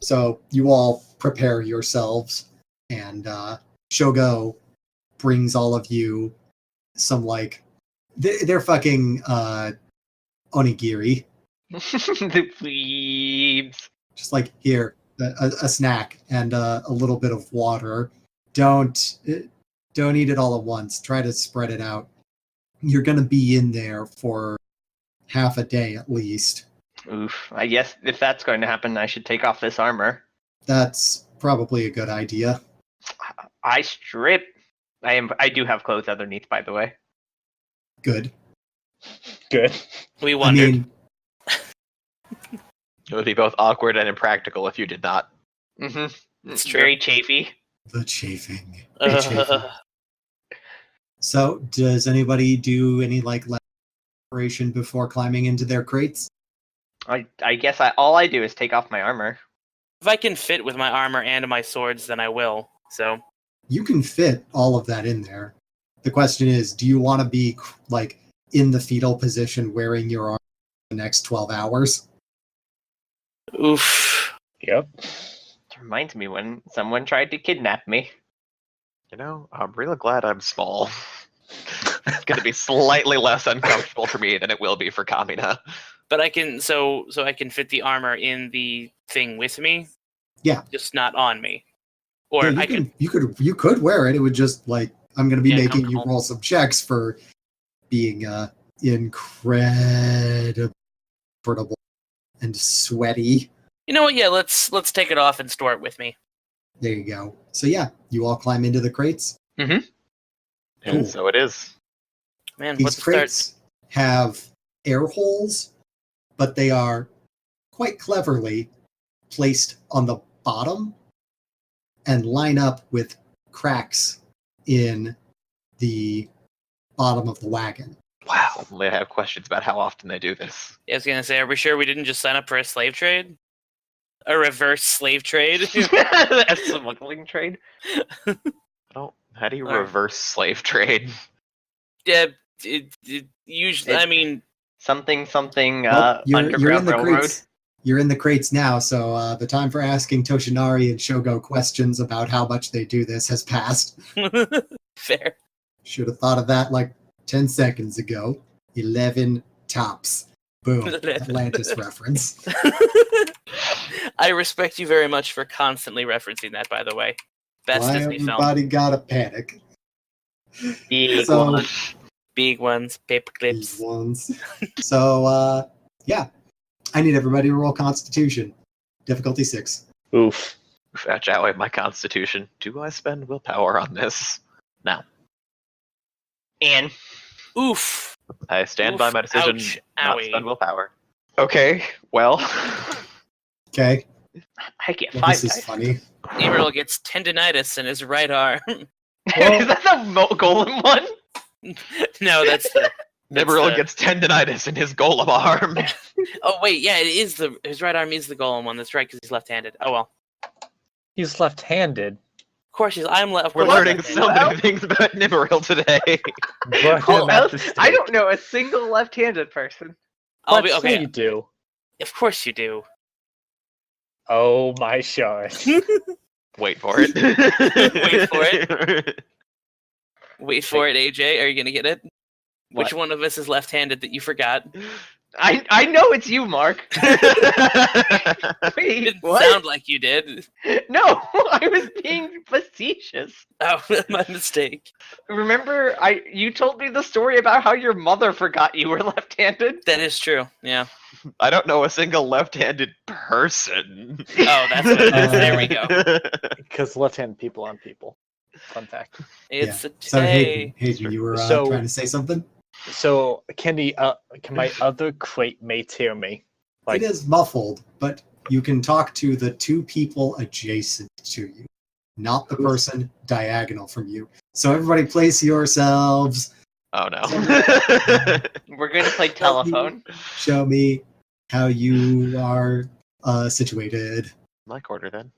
So you all prepare yourselves, and Shogo brings all of you some, like, they're fucking onigiri. The plebes. Just like, here, a snack and a little bit of water. Don't eat it all at once. Try to spread it out. You're going to be in there for half a day at least. Oof. I guess if that's going to happen, I should take off this armor. That's probably a good idea. I strip. I do have clothes underneath, by the way. Good. We wondered. I mean, It would be both awkward and impractical if you did not. Mm-hmm. It's true. Very chafy. the chafing. The chafing. So, does anybody do any, like, preparation before climbing into their crates? I guess all I do is take off my armor. If I can fit with my armor and my swords, then I will. So You can fit all of that in there. The question is, do you want to be, like, in the fetal position wearing your armor for the next 12 hours? oof. Yep. It reminds me when someone tried to kidnap me. You know, I'm really glad I'm small. It's going to be slightly less uncomfortable for me than it will be for Kamina. But I can so I can fit the armor in the thing with me. Yeah. Just not on me. Or Yeah, I can. you could wear it. It would just, like, I'm going to be Yeah, making you comfortable. roll some checks for being incredibly comfortable and sweaty. You know what? Yeah, let's take it off and store it with me. There you go. So yeah, you all climb into the crates. Mm-hmm. Cool. And so it is. Man, These let's start. crates have air holes, but they are quite cleverly placed on the bottom and line up with cracks in the bottom of the wagon. Wow. Suddenly I have questions about how often they do this. I was gonna say, are we sure we didn't just sign up for a slave trade? A reverse slave trade? A smuggling trade. How do you Alright. reverse slave trade? Yeah, it usually. I mean, Something. Well, you're in Underground the Railroad. crates. You're in the crates now, so the time for asking Toshinari and Shogo questions about how much they do this has passed. fair. Should have thought of that like 10 seconds ago. 11 tops. Boom. Atlantis reference. I respect you very much for constantly referencing that. By the way, best Why Disney film. everybody gotta panic? Big So- one. Big ones, paper These clips. ones. So, yeah. I need everybody to roll Constitution. Difficulty 6. Oof. Fetch out my constitution. Do I spend willpower on this? No. And Oof. I stand Oof, by my decision ouch, not owie. spend willpower. Okay, well. Okay? I get Well, 5 this is dice. funny. Emerald gets tendinitis in his right arm. Is that the golem one? No, that's the. Nibiral the- gets tendinitis in his golem arm. Oh wait, yeah, it is his right arm is the golem one. That's right, because he's left-handed. Oh well. He's left-handed. Of course, I'm left. We're of course learning left-handed. so many things about Nibiral today. But Who I'm at else? the stake. I don't know a single left-handed person. I'll But be okay. you do. Of course you do. Oh my gosh. Wait for it. Wait for it. Wait for it, AJ. Are you gonna get it? Which What? one of us is left-handed that you forgot? I know it's you, Mark. It Wait, didn't what? sound like you did. No, I was being facetious. Oh, my mistake. Remember, you told me the story about how your mother forgot you were left-handed? That is true. Yeah. I don't know a single left-handed person. Oh, that's what it is. There we go. Because left-handed people aren't people. Fun fact. It's a So, tay. Hayden, you were So- trying to say something? So can my other crate mates hear me? Like, It is muffled, but you can talk to the 2 people adjacent to you, not the person diagonal from you. So everybody place yourselves. Oh no. We're gonna play telephone. Show me how you are situated. Like order then.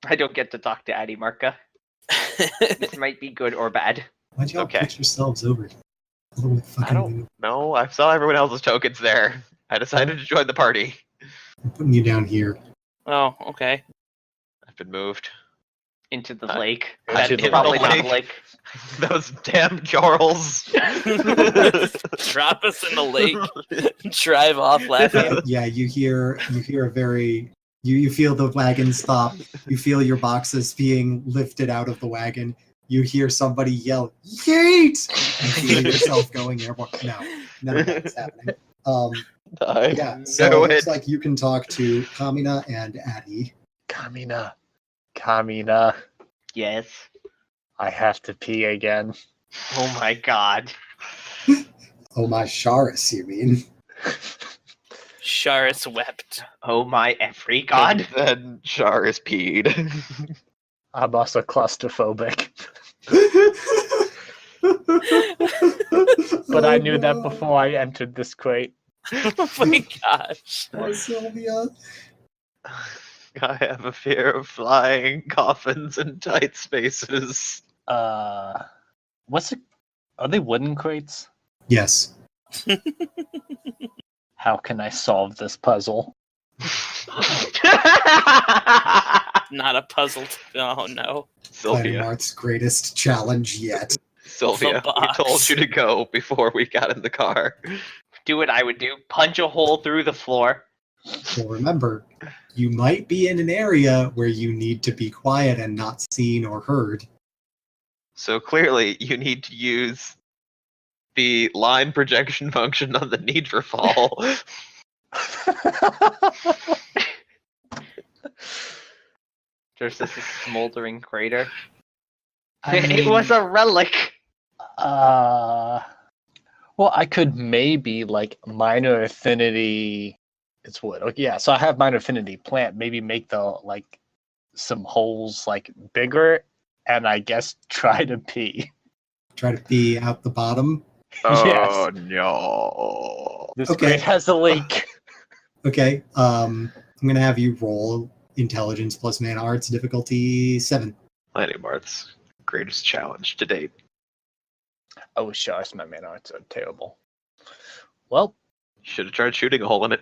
I don't get to talk to Addy Marka. This might be good or bad. Why'd y'all Okay. put yourselves over? Little fucking I don't know. I saw everyone else's tokens there. I decided to join the party. I'm putting you down here. Oh, okay. I've been moved. Into the lake. I'm That's in the probably not the lake. lake. Those damn Jarls. Drop us in the lake. Drive off laughing. Yeah, you hear a very you feel the wagon stop. You feel your boxes being lifted out of the wagon. You hear somebody yell, "Yeet!" You feel yourself going airborne. No, none of that's happening. I Yeah, so know it looks it. like you can talk to Kamina and Addy. Kamina, Yes. I have to pee again. Oh my god. Oh my Sharis, you mean? Sharis wept. Oh my every god. Then Char is peed. I'm also claustrophobic. But I knew that before I entered this crate. Oh my gosh. Poor Sylvia. I have a fear of flying coffins in tight spaces. What's it? Are they wooden crates? Yes. How can I solve this puzzle? Not a puzzle. Oh no. Sylvia, Mart's greatest challenge yet. Sylvia, The we box. told you to go before we got in the car. Do what I would do. Punch a hole through the floor. Well, remember, you might be in an area where you need to be quiet and not seen or heard. So clearly, you need to use the line projection function on the Incogni'drow. There's this smoldering crater. I It was a relic. Well, I could maybe like minor affinity. It's wood. Okay, yeah. So I have minor affinity plant. Maybe make the like some holes like bigger, and I guess try to pee. Try to pee out the bottom. Oh no. This Okay. crate has a leak. Okay. I'm gonna have you roll intelligence plus man arts difficulty 7. Planning Mart's greatest challenge to date. Oh, shucks, my man arts are terrible. Well, Should have tried shooting a hole in it.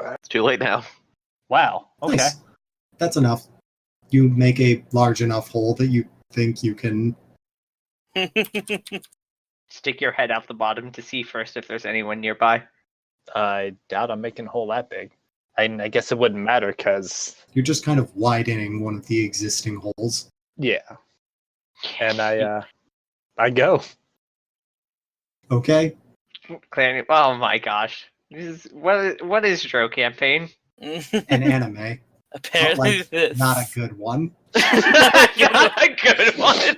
It's too late now. wow. Okay. Nice. That's enough. You make a large enough hole that you think you can. Stick your head out the bottom to see first if there's anyone nearby. I doubt I'm making a hole that big. I guess it wouldn't matter because, You're just kind of widening one of the existing holes. yeah. And I go. Okay. Clarity. Oh my gosh. What is Drow campaign? An anime. Apparently Like, this. Not a good one. Not a good one.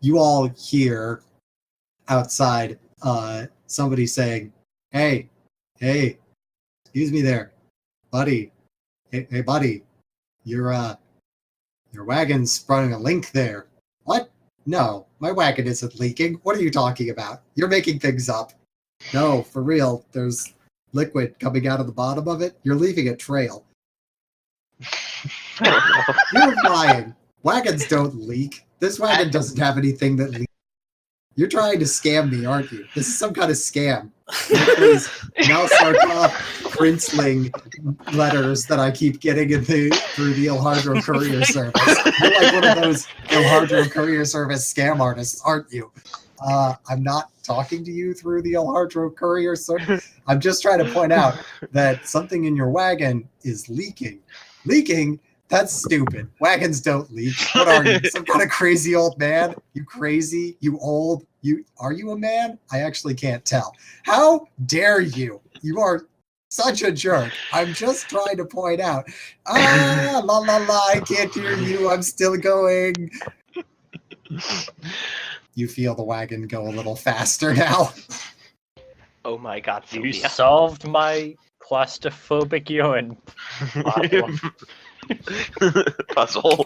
You all hear outside somebody saying, hey, excuse me there, buddy. Hey buddy, your wagon's running a link there. What? No, my wagon isn't leaking. What are you talking about? You're making things up. No, for real, there's liquid coming out of the bottom of it. You're leaving a trail. You're lying. Wagons don't leak. This wagon doesn't have anything that leaks. You're trying to scam me, aren't you? This is some kind of scam. These Malsarkov princeling letters that I keep getting through the Ilhardro Courier Service. You're like one of those Ilhardro Courier Service scam artists, aren't you? I'm not talking to you through the Ilhardro Courier Service. I'm just trying to point out that something in your wagon is leaking. Leaking? That's stupid. Wagons don't leak. What are you? Some kind of crazy old man? You crazy? You old? Are you a man? I actually can't tell. How dare you? You are such a jerk. I'm just trying to point out. La la la, I can't hear you. I'm still going. You feel the wagon go a little faster now. Oh my god, You Sylvia. solved my claustrophobic urine problem. Puzzle.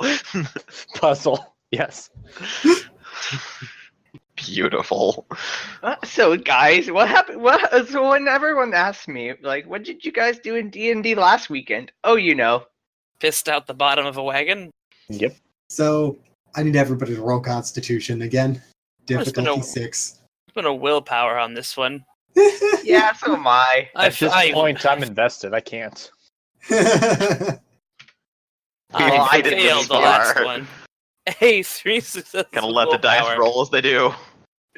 Puzzle. Yes. Beautiful. So guys, what happened? So when everyone asks me, like, what did you guys do in D&D last weekend? Oh, you know. Pissed out the bottom of a wagon. Yep. So I need everybody to roll Constitution again. There's been Difficulty a- 6. There's been a willpower on this one. Yeah, so am I. At this point, I'm invested. I can't. Well, I I did failed this the last far. one. Hey, 3 successes. Gonna let the dice willpower. roll as they do.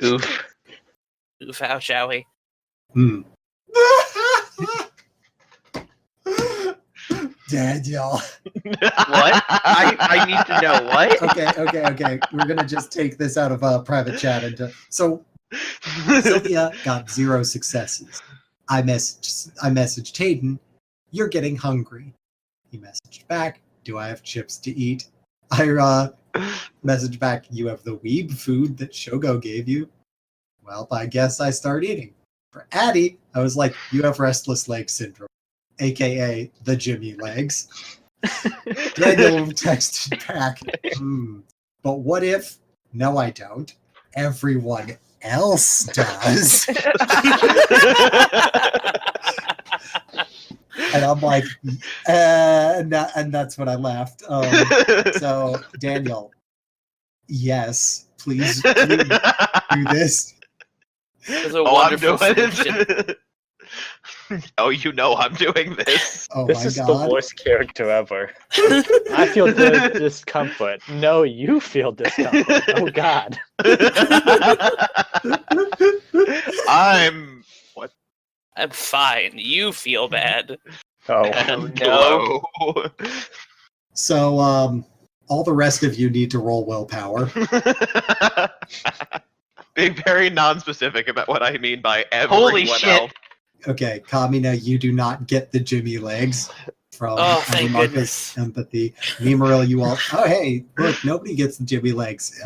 Oof. Oof, how shall we? Hmm. Daniel. What? I need to know what? Okay. We're gonna just take this out of private chat and so Sylvia got 0 successes. I messaged Hayden, "You're getting hungry." He messaged back, "Do I have chips to eat?" I messaged back, "You have the weeb food that Shogo gave you." Well, I guess I start eating. For Addie, I was like, "You have restless leg syndrome, aka the Jimmy legs." Daniel texted back, "But what if?" "No, I don't. Everyone else does." And I'm like, and that's when I left. So, Daniel, yes, please do this. It was a Oh, I'm wonderful doing solution. it. Oh, you know I'm doing this. Oh This my is god. the worst character ever. I feel the discomfort. No, you feel discomfort. Oh God. I'm I'm fine. You feel bad. Oh, and no. glow. So, all the rest of you need to roll willpower. Being very non-specific about what I mean by Holy everyone shit. else. Okay, Kamina, you do not get the Jimmy legs from Oh, thank Marcus goodness. empathy. Memaril, you all. Oh, hey, look, nobody gets the Jimmy legs.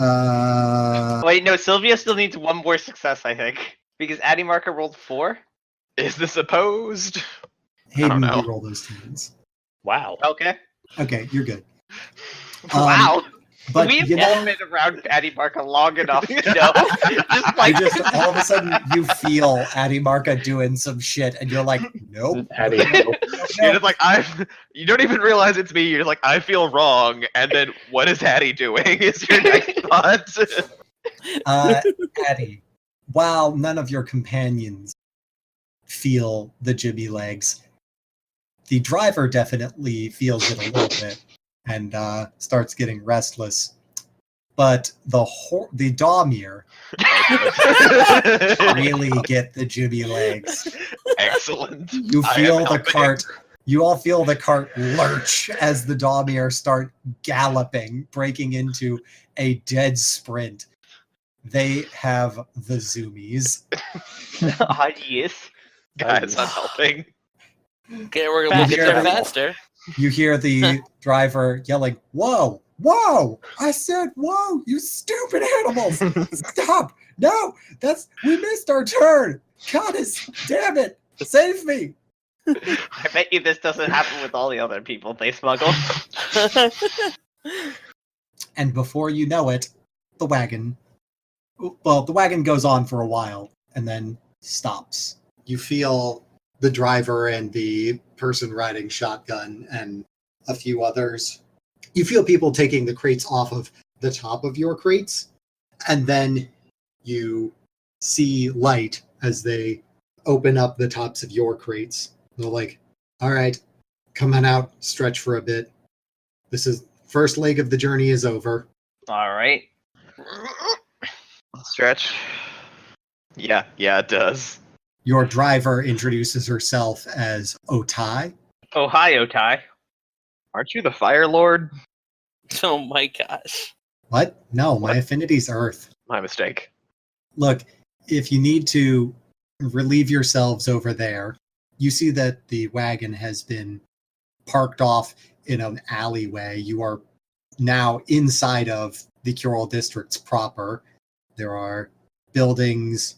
Wait, no, Sylvia still needs one more success, I think. Because Addy Marker rolled 4? Is this opposed? Hayden, know. re-roll those tens. wow. Okay. Okay, you're good. Wow. But We've you all know, been around Addy Marker long enough to know. Just like you just all of a sudden you feel Addy Marca doing some shit, and you're like, nope. Addie, nope, You're nope. just like you don't even realize it's me. You're just like, I feel wrong, and then what is Hattie doing? Is your next thought? Addy, while none of your companions feel the Jimmy legs, the driver definitely feels it a little bit and starts getting restless. But the Dawmir really get the Jimmy legs. Excellent. You I feel am the helping. cart. You all feel the cart lurch as the Dawmir start galloping, breaking into a dead sprint. They have the zoomies. yes. Guys, I'm helping. Okay, we'll get there Faster. faster. You hear the driver yelling, "Whoa! Whoa! I said, whoa! You stupid animals! Stop! No! We missed our turn! God damn it! Save me!" I bet you this doesn't happen with all the other people they smuggle. And before you know it, the wagon goes on for a while and then stops. You feel the driver and the person riding shotgun and a few others. You feel people taking the crates off of the top of your crates, and then you see light as they open up the tops of your crates. They're like, "All right, come on out, stretch for a bit. This is first leg of the journey is over." Alright. Stretch. Yeah, it does. Your driver introduces herself as Otai. Oh, hi, Otai. Aren't you the Fire Lord? Oh my gosh. What? No, my What? affinity's Earth. My mistake. Look, if you need to relieve yourselves over there, you see that the wagon has been parked off in an alleyway. You are now inside of the Cural districts proper. There are buildings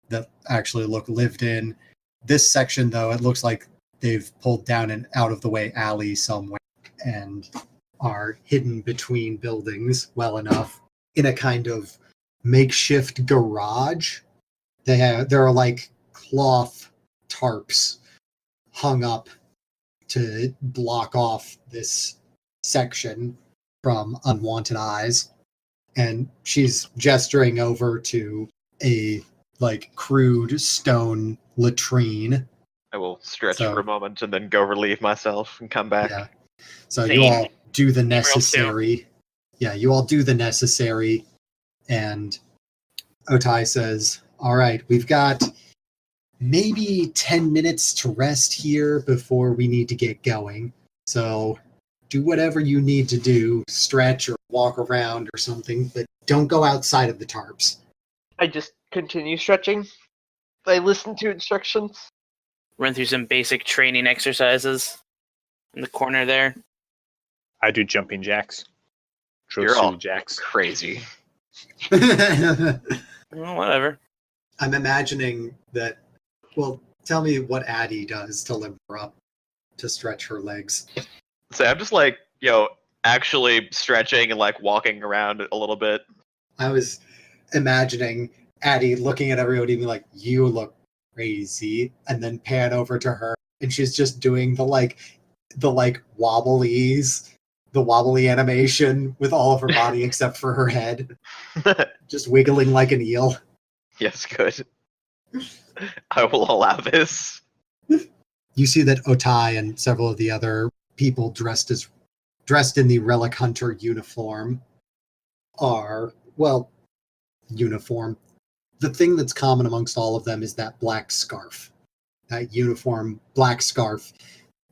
that actually look lived in. This section, though, it looks like they've pulled down an out-of-the-way alley somewhere and are hidden between buildings well enough in a kind of makeshift garage. There are like cloth tarps hung up to block off this section from unwanted eyes. And she's gesturing over to a like crude stone latrine. I will stretch So- for a moment and then go relieve myself and come back. Yeah. So Same. you all do the real too. necessary. Yeah, you all do the necessary. And Otai says, all right, we've got maybe 10 minutes to rest here before we need to get going. So do whatever you need to do, stretch or walk around or something, but don't go outside of the tarps. I just continue stretching. I listen to instructions. Run through some basic training exercises in the corner there. I do jumping jacks. You're all Trosu jacks. crazy. I'm Well, whatever. imagining that. Well, tell me what Addie does to limp her up to stretch her legs. So I'm just like, actually stretching and like walking around a little bit. I was imagining Addie looking at everybody and being like, you look crazy, and then pan over to her and she's just doing the wobblies, the wobbly animation with all of her body except for her head, just wiggling like an eel. Yes, good. I will allow this. You see that Otai and several of the other people dressed in the Relic Hunter uniform are, well, uniform. The thing that's common amongst all of them is that black scarf. That uniform black scarf.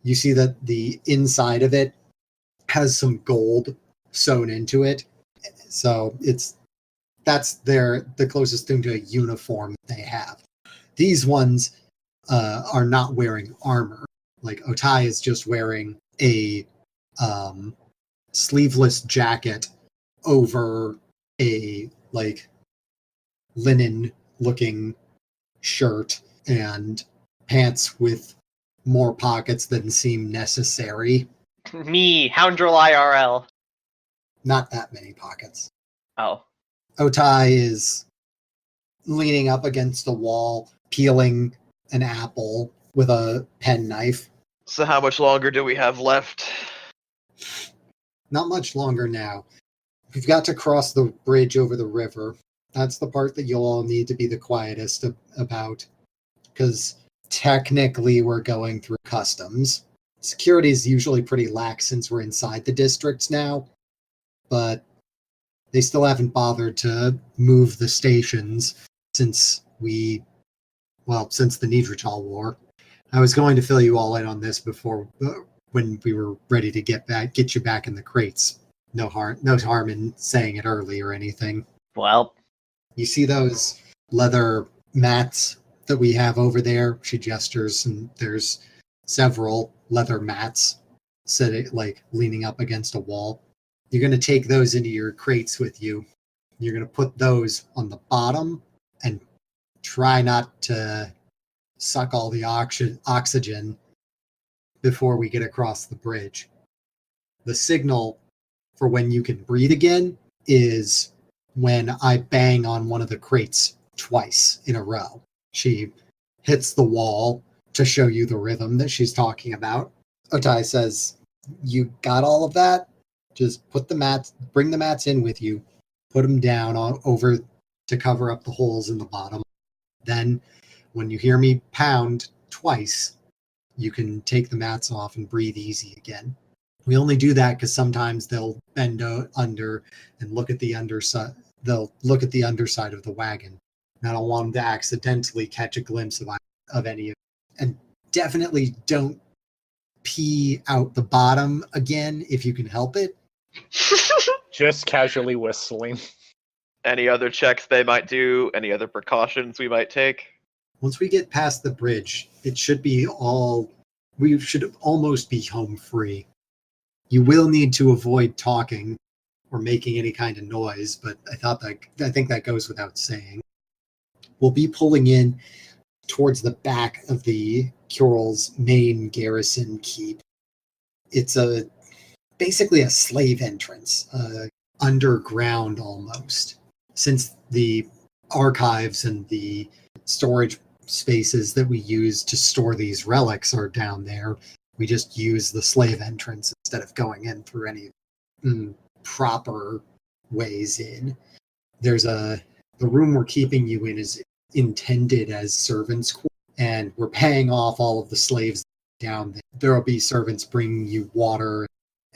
You see that the inside of it has some gold sewn into it. So that's the closest thing to a uniform that they have. These ones are not wearing armor. Like Otai is just wearing a sleeveless jacket over a like linen looking shirt and pants with more pockets than seem necessary. Me, Houndrel IRL. Not that many pockets. Oh. Otai is leaning up against a wall, peeling an apple with a penknife. So how much longer do we have left? Not much longer now. We've got to cross the bridge over the river. That's the part that you'll all need to be the quietest about. Because technically we're going through customs. Security is usually pretty lax since we're inside the districts now. But they still haven't bothered to move the stations since the Neanderthal War. I was going to fill you all in on this before when we were ready to get you back in the crates. No harm in saying it early or anything. Well, You see those leather mats that we have over there? She gestures, and there's several leather mats sitting, like leaning up against a wall. You're going to take those into your crates with you. You're going to put those on the bottom and try not to suck all the oxygen before we get across the bridge. The signal for when you can breathe again is when I bang on one of the crates twice in a row. She hits the wall to show you the rhythm that she's talking about. Otai says, you got all of that? Just bring the mats in with you, put them down over to cover up the holes in the bottom. Then when you hear me pound twice, you can take the mats off and breathe easy again. We only do that because sometimes they'll bend under and look at the underside. They'll look at the underside of the wagon. And I don't want them to accidentally catch a glimpse of any of it. And definitely don't pee out the bottom again if you can help it. Just casually whistling. Any other checks they might do? Any other precautions we might take? Once we get past the bridge, we should almost be home free. You will need to avoid talking or making any kind of noise, but I think that goes without saying. We'll be pulling in towards the back of the Cural's main garrison keep. It's basically a slave entrance, underground almost. Since the archives and the storage spaces that we use to store these relics are down there, we just use the slave entrance instead of going in through any proper ways in. The room we're keeping you in is intended as servants' quarters, and we're paying off all of the slaves down there. There will be servants bringing you water,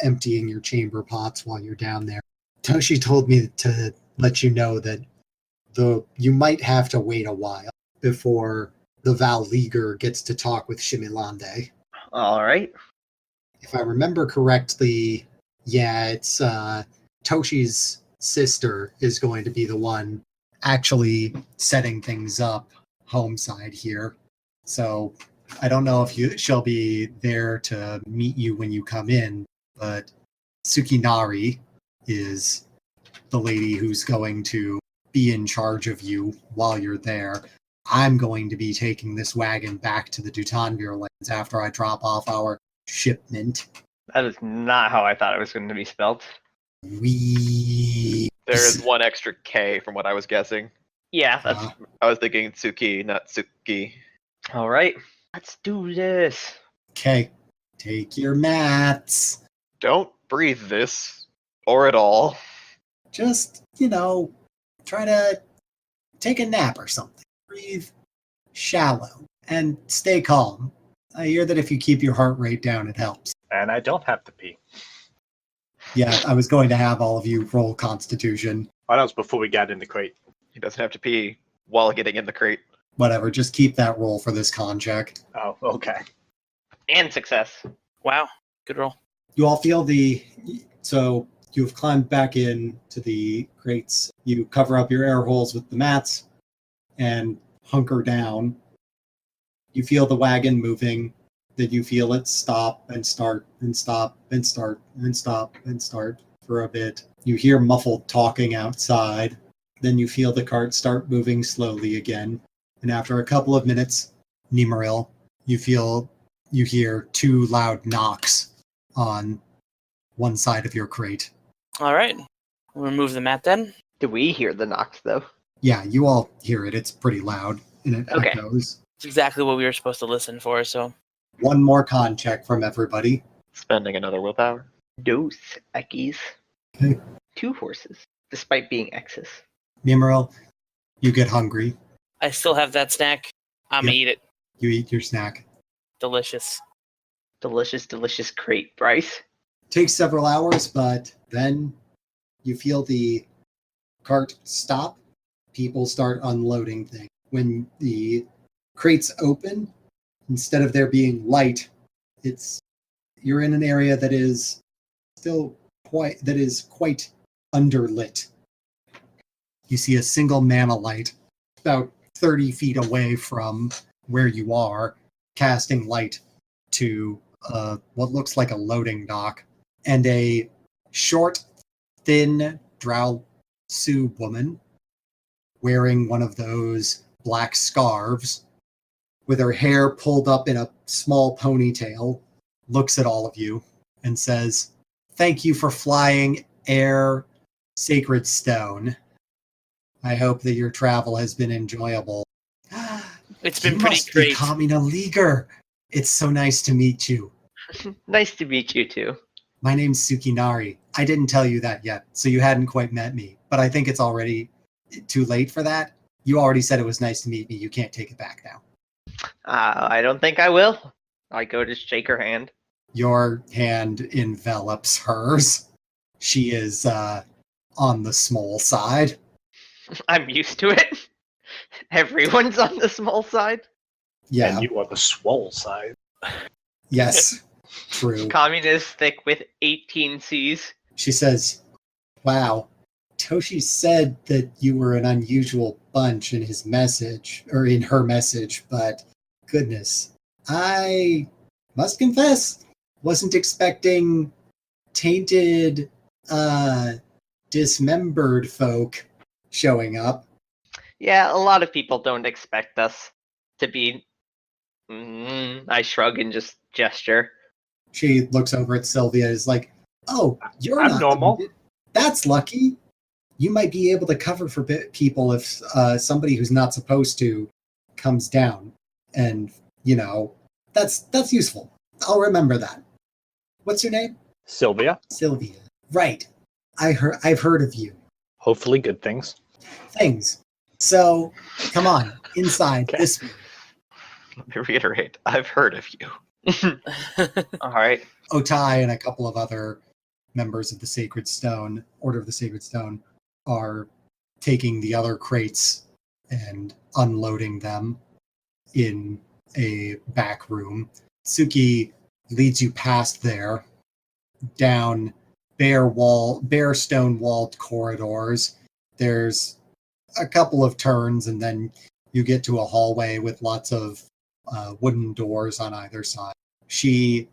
emptying your chamber pots while you're down there. Toshi told me to let you know that you might have to wait a while before the Val Leaguer gets to talk with Shimilande. All right. If I remember correctly, yeah, it's Toshi's sister is going to be the one actually setting things up home side here. So I don't know if she'll be there to meet you when you come in, but Sukinari is the lady who's going to be in charge of you while you're there. I'm going to be taking this wagon back to the Dutanvir lands after I drop off our shipment. That is not how I thought it was going to be spelled. We... There is one extra K from what I was guessing. Yeah, that's I was thinking Tsuki, not Tsuki. all right. Let's do this. Okay, take your mats. Don't breathe this, or at all. Just, try to take a nap or something. Breathe shallow and stay calm. I hear that if you keep your heart rate down, it helps. And I don't have to pee. Yeah, I was going to have all of you roll Constitution. Oh, that was before we got in the crate. He doesn't have to pee while getting in the crate. Whatever, just keep that roll for this con check. Oh, okay. And success. Wow, good roll. You all feel so you've climbed back in to the crates. You cover up your air holes with the mats and hunker down. You feel the wagon moving. Then you feel it stop and start and stop and start and stop and start for a bit. You hear muffled talking outside. Then you feel the cart start moving slowly again. And after a couple of minutes, Nimaril, you hear 2 loud knocks on one side of your crate. All right, we'll remove the mat then. Do we hear the knocks, though? Yeah, you all hear it. It's pretty loud, and it Okay. echoes. It's exactly what we were supposed to listen for, so. One more con check from everybody. Spending another willpower. Dos Ekis. Okay. 2 horses, despite being X's. Nimaril, you get hungry. I still have that snack. I'm gonna Yep. eat it. You eat your snack. Delicious. Delicious, delicious crate, Bryce. Takes several hours, but then you feel the cart stop. People start unloading things. When the crates open, instead of there being light, you're in an area that is still quite underlit. You see a single mana light about 30 feet away from where you are, casting light to what looks like a loading dock, and a short, thin drow Sioux woman wearing one of those black scarves with her hair pulled up in a small ponytail, looks at all of you and says, "Thank you for flying Air Sacred Stone. I hope that your travel has been enjoyable." It's been You pretty must be great. Kamina Leaguer. It's so nice to meet you. Nice to meet you, too. My name's Sukinari. I didn't tell you that yet, so you hadn't quite met me. But I think it's already too late for that. You already said it was nice to meet me. You can't take it back now. I don't think I will. I go to shake her hand. Your hand envelops hers. She is on the small side. I'm used to it. Everyone's on the small side. Yeah, And you are the swole side. yes, true. Communistic with 18 C's. She says, "Wow, Toshi said that you were an unusual bunch in his message, or in her message, but goodness, I must confess, wasn't expecting tainted, dismembered folk showing up." Yeah, a lot of people don't expect us to be. I shrug and just gesture. She looks over at Sylvia and is like, "Oh, you're I'm not normal. tainted. That's lucky. You might be able to cover for people if somebody who's not supposed to comes down. And, that's useful. I'll remember that. What's your name?" Sylvia. Sylvia. Right. I've heard of you. Hopefully good things. Things. So, come on. inside Okay. this room. Let me reiterate. I've heard of you. All right. Otai and a couple of other members of the Sacred Stone, Order of the Sacred Stone, are taking the other crates and unloading them in a back room. Suki leads you past there, down bare stone walled corridors. There's a couple of turns, and then you get to a hallway with lots of wooden doors on either side. She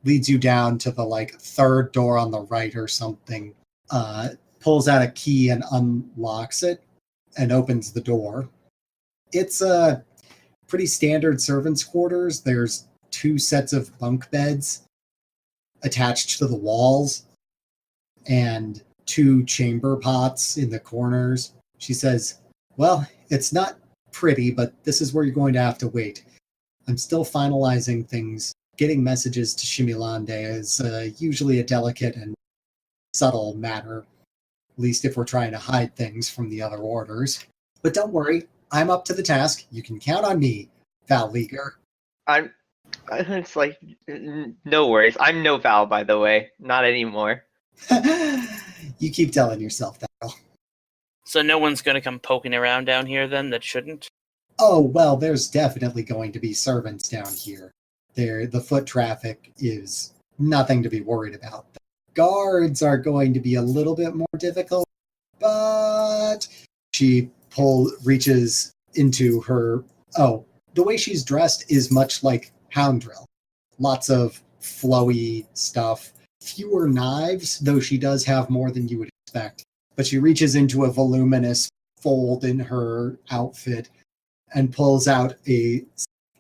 leads you down to the third door on the right or something, pulls out a key and unlocks it and opens the door. It's a pretty standard servants' quarters. There's 2 sets of bunk beds attached to the walls and 2 chamber pots in the corners. She says, well, it's not pretty, but this is where you're going to have to wait. I'm still finalizing things. Getting messages to Shimilande is usually a delicate and subtle matter, at least if we're trying to hide things from the other orders. But don't worry, I'm up to the task. You can count on me, Val Leaguer. It's like, no worries. I'm no Val, by the way. Not anymore. You keep telling yourself that. So no one's going to come poking around down here then that shouldn't? Oh, well, there's definitely going to be servants down here. The foot traffic is nothing to be worried about. The guards are going to be a little bit more difficult, but she reaches into her... Oh, the way she's dressed is much like Houndrill. Lots of flowy stuff. Fewer knives, though she does have more than you would expect. But she reaches into a voluminous fold in her outfit and pulls out a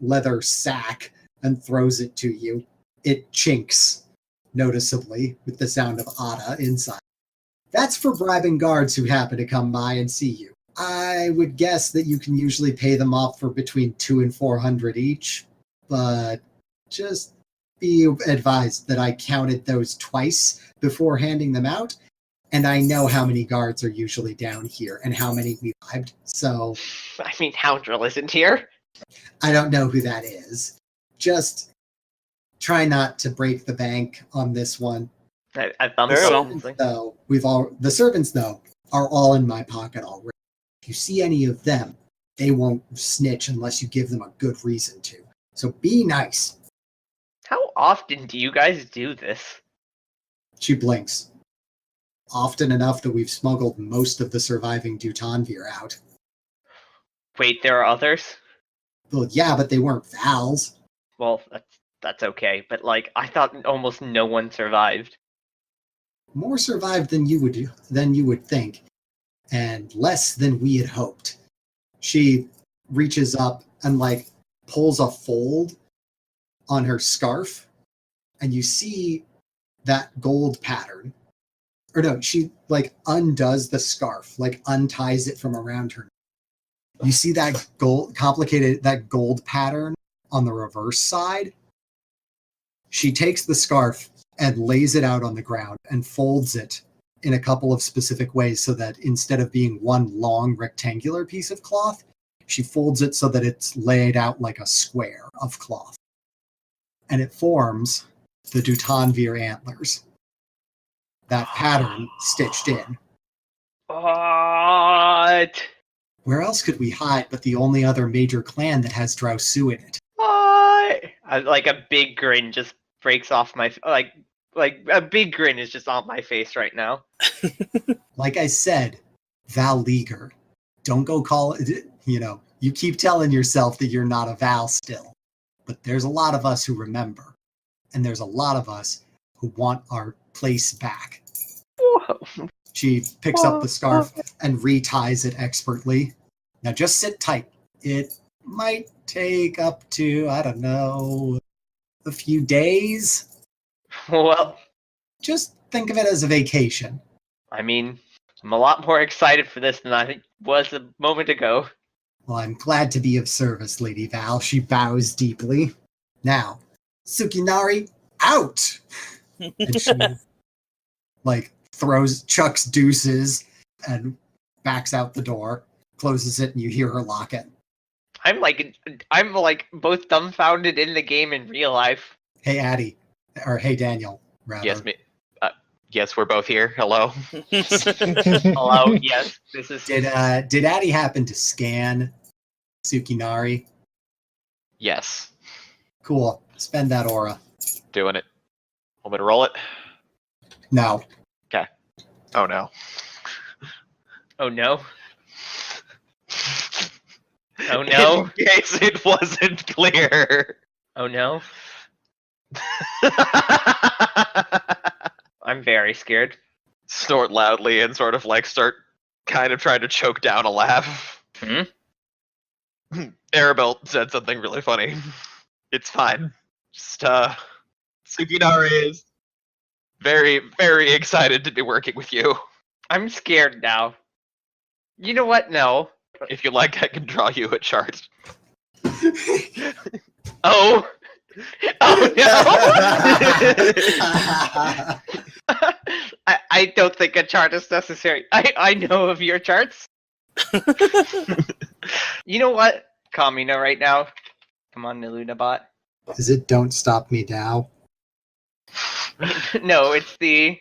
leather sack and throws it to you. It chinks noticeably with the sound of Ada inside. That's for bribing guards who happen to come by and see you. I would guess that you can usually pay them off for between 200 and 400 each, but just be advised that I counted those twice before handing them out, and I know how many guards are usually down here and how many we bribed, so... I mean, Houndrill isn't here. I don't know who that is. Just try not to break the bank on this one. I thought Very well. The servants, though, are all in my pocket already. If you see any of them, they won't snitch unless you give them a good reason to. So be nice. How often do you guys do this? She blinks. Often enough that we've smuggled most of the surviving Dutanvir out. Wait, there are others? Well, yeah, but they weren't Val's. Well, that's okay, but I thought almost no one survived. More survived than you would think, and less than we had hoped. She reaches up and pulls a fold on her scarf, and you see that gold pattern. Or no, she undoes the scarf, unties it from around her. You see that gold pattern on the reverse side. She takes the scarf and lays it out on the ground and folds it in a couple of specific ways so that instead of being one long rectangular piece of cloth, she folds it so that it's laid out like a square of cloth. And it forms the Dutanvir antlers. That pattern stitched in. What? Where else could we hide but the only other major clan that has Drausu in it? What? A big grin just breaks off my... a big grin is just on my face right now. Like I said, Val Leaguer. Don't go call it... you keep telling yourself that you're not a Val still. But there's a lot of us who remember. And there's a lot of us who want our place back. Whoa. She picks up the scarf and reties it expertly. Now just sit tight. It might take up to, I don't know, a few days. Well, Just think of it as a vacation. I mean, I'm a lot more excited for this than I was a moment ago. Well, I'm glad to be of service, Lady Val. She bows deeply. Now, Sukinari, out! And she, chucks deuces and backs out the door, closes it, and you hear her lock it. I'm like both dumbfounded in the game and real life. Hey, Addy, or hey, Daniel, rather. Yes, me. Yes, we're both here. Hello. Hello, yes, this is. Did Addy happen to scan Tsukinari? Yes, Cool. Spend that aura. doing it. Want me to roll it? No. Oh no. Oh no. Oh no. In case it wasn't clear. Oh no. I'm very scared. Snort loudly and sort of like start kind of trying to choke down a laugh. Arabelle said something really funny. It's fine. Just Tsukinari is very, very excited to be working with you. I'm scared now. You know what? No. If you like, I can draw you a chart. Oh. Oh no. I don't think a chart is necessary. I know of your charts. You know what? Kamina right now. Come on, Nilunabot. Is it Don't Stop Me Now? No, it's the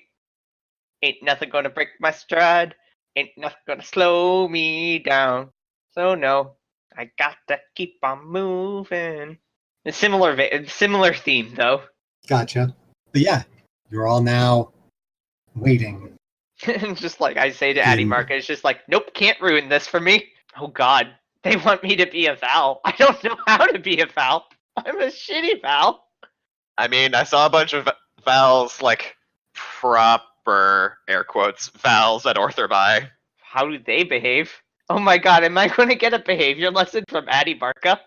ain't nothing gonna break my stride. Ain't nothing gonna slow me down. So no, I got to keep on moving. A similar theme though. Gotcha. But yeah, you're all now waiting. Just like I say to Addy Marca, it's just like, nope, can't ruin this for me. Oh god, they want me to be a Val. I don't know how to be a Val. I'm a shitty Val. I mean, I saw a bunch of Vals, like, proper, air quotes, Vals at Ortherby. How do they behave? Oh my god, am I going to get a behavior lesson from Addy Marca?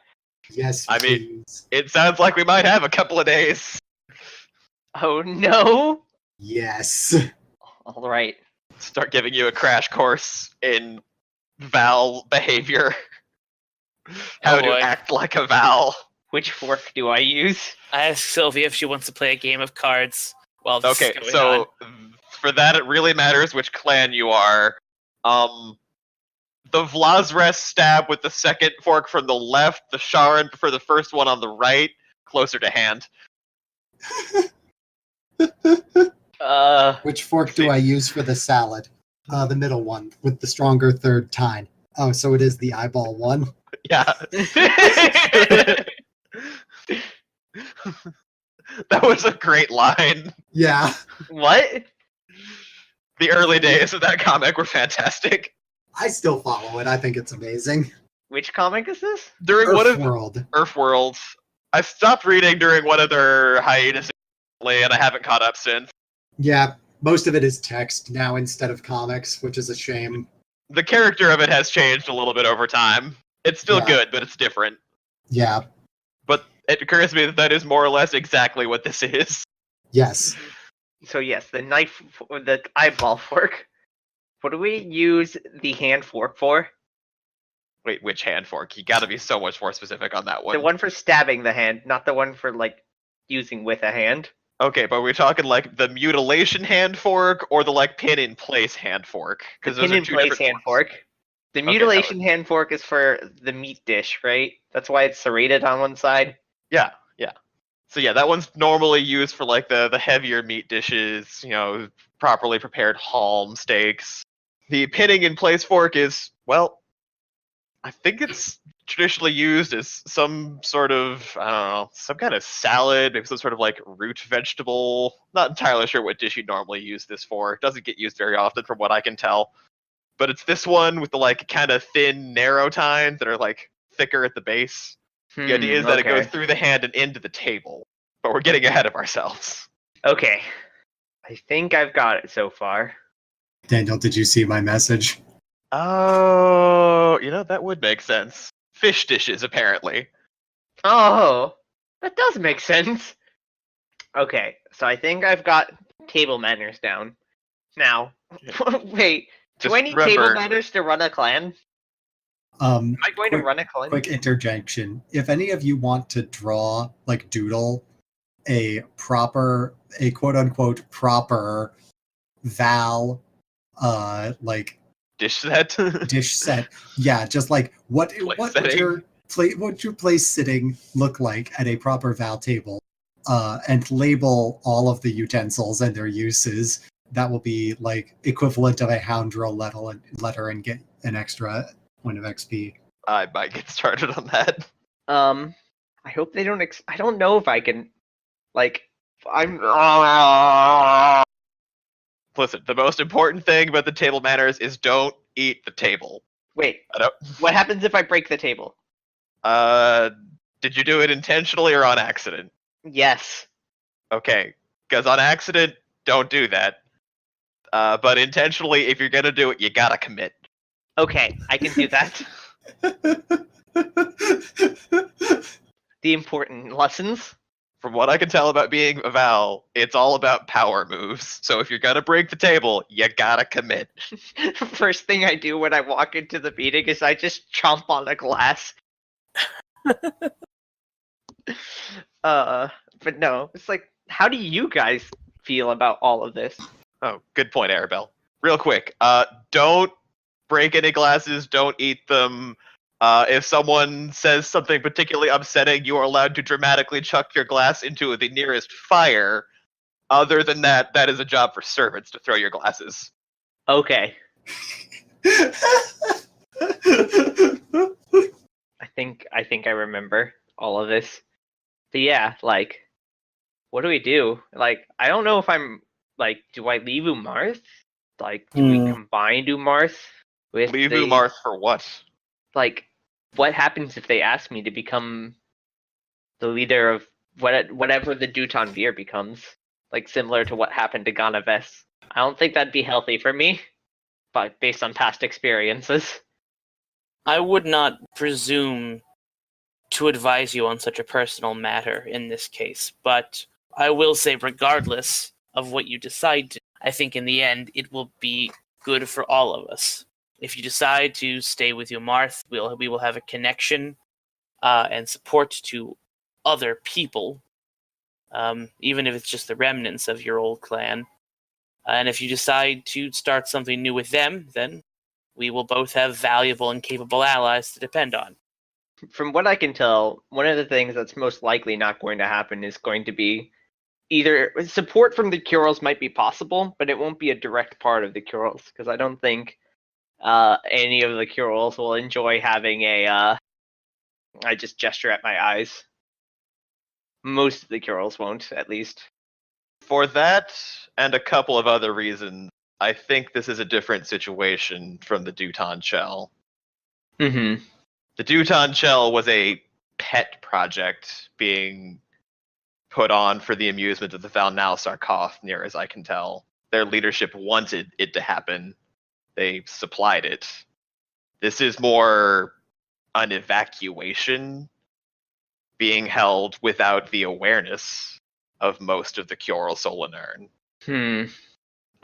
Yes, I mean- please. It sounds like we might have a couple of days. Oh no. Yes. All right. Start giving you a crash course in Val behavior. How to boy. act like a Val. Which fork do I use? I asked Sylvie if she wants to play a game of cards while this Okay, is going so on. for that it really matters which clan you are. The Vlazres stab with the second fork from the left, the Sharon for the first one on the right, closer to hand. Which fork do I use for the salad? The middle one with the stronger third tine. Oh, so it is the eyeball one. Yeah. That was a great line. Yeah. What? The early days of that comic were fantastic. I still follow it. I think it's amazing. Which comic is this? During one of World. Earthworlds, I stopped reading during one of their hiatus, and I haven't caught up since. Yeah, most of it is text now instead of comics, which is a shame. The character of it has changed a little bit over time. It's still Yeah. good, but it's different. Yeah. But it occurs to me that that is more or less exactly what this is. Yes. So yes, the eyeball fork. What do we use the hand fork for? Wait, which hand fork? You gotta be so much more specific on that one. The one for stabbing the hand, not the one for like using with a hand. Okay, but we're talking like the mutilation hand fork or the like pin in place hand fork? The those pin are in two place different hand forks. fork. The that mutilation hand fork is for the meat dish, right? That's why it's serrated on one side. Yeah. So yeah, that one's normally used for like the heavier meat dishes, you know, properly prepared halm steaks. The pinning in place fork is, well, I think it's traditionally used as some sort of, I don't know, some kind of salad, maybe some sort of like root vegetable. Not entirely sure what dish you'd normally use this for. It doesn't get used very often from what I can tell. But it's this one with the like kind of thin, narrow tines that are like thicker at the base. The idea is that it goes through the hand and into the table. But we're getting ahead of ourselves. Okay. I think I've got it so far. Daniel, did you see my message? Oh, you know, that would make sense. Fish dishes, apparently. Oh, that does make sense. Okay, so I think I've got table manners down. Now, wait, do Just I need remember- table manners to run a clan? Am I going to Quick- run a clan? Quick interjection. If any of you want to draw, like doodle, a quote unquote proper Val, like Dish set. dish set, yeah, just like what Place would setting. your place sitting look like at a proper Val table, and label all of the utensils and their uses. That will be like equivalent of a Houndrow letter and get an extra point of XP. I might get started on that. I hope they don't. I don't know if I can. Like, I'm. Listen, the most important thing about the table manners is don't eat the table. Wait. I don't. What happens if I break the table? Did you do it intentionally or on accident? Yes. Okay, because on accident, don't do that. But intentionally, if you're gonna do it, you gotta commit. Okay, I can do that. The important lessons. From what I can tell about being a Val, it's all about power moves. So if you're gonna break the table, you gotta commit. First thing I do when I walk into the meeting is I just chomp on a glass. But no, it's like, how do you guys feel about all of this? Oh, good point, Arabelle. Real quick, don't break any glasses, don't eat them. If someone says something particularly upsetting, you are allowed to dramatically chuck your glass into the nearest fire. Other than that, that is a job for servants to throw your glasses. Okay. I think I remember all of this. But yeah, like, what do we do? Like, I don't know if I'm like, do I leave Umarth? Like, do we combine Umarth with Leave the, Umarth for what? like, what happens if they ask me to become the leader of whatever the Duton Veer becomes? Like, similar to what happened to Ganaves. I don't think that'd be healthy for me, but based on past experiences. I would not presume to advise you on such a personal matter in this case, but I will say, regardless of what you decide to, I think in the end it will be good for all of us. If you decide to stay with Umarth, we will have a connection and support to other people, even if it's just the remnants of your old clan. And if you decide to start something new with them, then we will both have valuable and capable allies to depend on. From what I can tell, one of the things that's most likely not going to happen is going to be either support from the Kurils might be possible, but it won't be a direct part of the Kurils, because I don't think any of the Kurils will enjoy having a I just gesture at my eyes. Most of the Kurils won't, at least. For that, and a couple of other reasons, I think this is a different situation from the Duton Shell. Mm-hmm. The Duton Shell was a pet project being put on for the amusement of the Valnal Sarkoth, near as I can tell. Their leadership wanted it to happen. They supplied it. This is more an evacuation being held without the awareness of most of the Kyoral Solinern.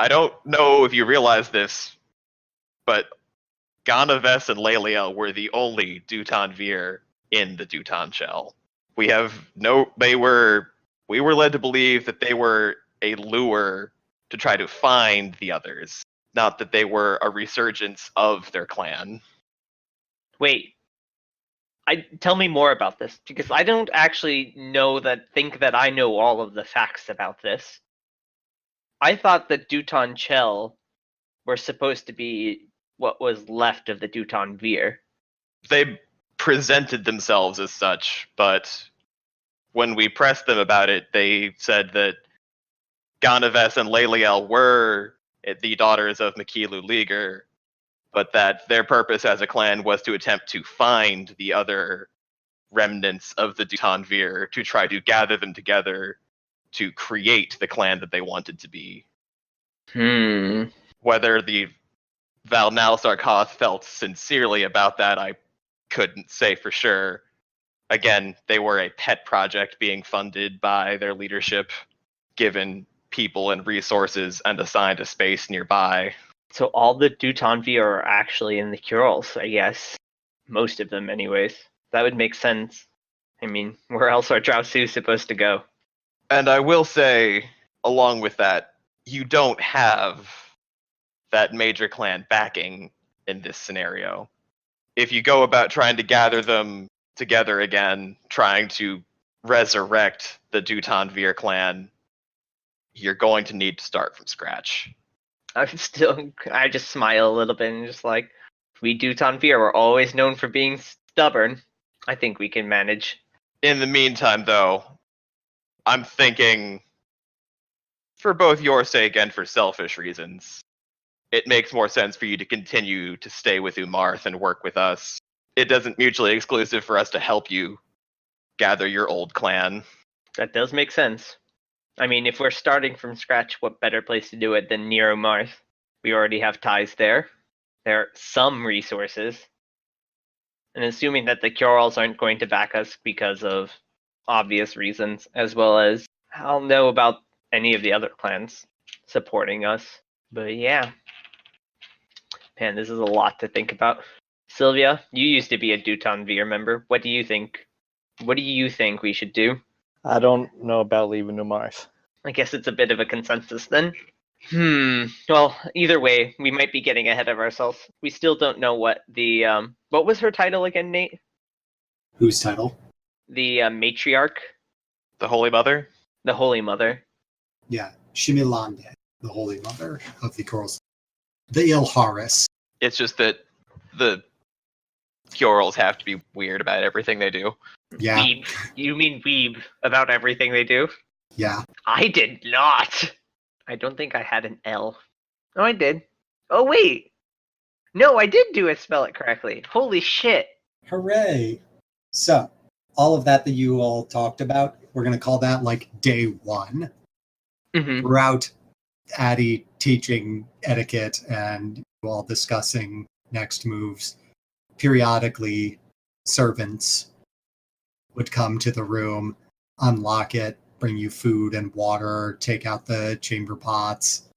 I don't know if you realize this, but Ganaves and Leliel were the only Duton Veer in the Duton Shell. We were led to believe that they were a lure to try to find the others, not that they were a resurgence of their clan. Wait. Tell me more about this, because I don't actually think that I know all of the facts about this. I thought that Duton Chell were supposed to be what was left of the Duton Veer. They presented themselves as such, but when we pressed them about it, they said that Ganaves and Leliel were the daughters of Makilu Liger, but that their purpose as a clan was to attempt to find the other remnants of the Duton Veer to try to gather them together to create the clan that they wanted to be. Whether the Valnal Sarkoth felt sincerely about that, I couldn't say for sure. Again, they were a pet project being funded by their leadership, given people and resources, and assigned a space nearby. So all the Duton Veer are actually in the Kurils, I guess. Most of them, anyways. That would make sense. I mean, where else are Drausu supposed to go? And I will say, along with that, you don't have that major clan backing in this scenario. If you go about trying to gather them together again, trying to resurrect the Dutanvir clan, you're going to need to start from scratch. I just smile a little bit and just like, we Dutanvir were always known for being stubborn. I think we can manage. In the meantime, though, I'm thinking, for both your sake and for selfish reasons, it makes more sense for you to continue to stay with Umarth and work with us. It doesn't mutually exclusive for us to help you gather your old clan. That does make sense. I mean, if we're starting from scratch, what better place to do it than near Umarth? We already have ties there. There are some resources. And assuming that the Kjorls aren't going to back us because of obvious reasons, as well as I'll know about any of the other clans supporting us. But yeah. Man, this is a lot to think about. Sylvia, you used to be a Dutanvir member. What do you think? What do you think we should do? I don't know about leaving Umarth. I guess it's a bit of a consensus then. Well, either way, we might be getting ahead of ourselves. We still don't know what the what was her title again, Nate? Whose title? The matriarch, The Holy Mother? the Holy Mother. Yeah, Shimilande, the Holy Mother of the Corals. The Ilharis. It's just that the Kjorls have to be weird about everything they do. Yeah, Weeb. You mean weeb about everything they do? yeah. I did not. I don't think I had an L. Oh, I did. Oh, wait. No, I did do it. Spell it correctly. Holy shit. Hooray! So, all of that you all talked about, we're going to call that like day one. Mm-hmm. Throughout Addie teaching etiquette and you all discussing next moves, periodically servants would come to the room, unlock it, bring you food and water, take out the chamber pots,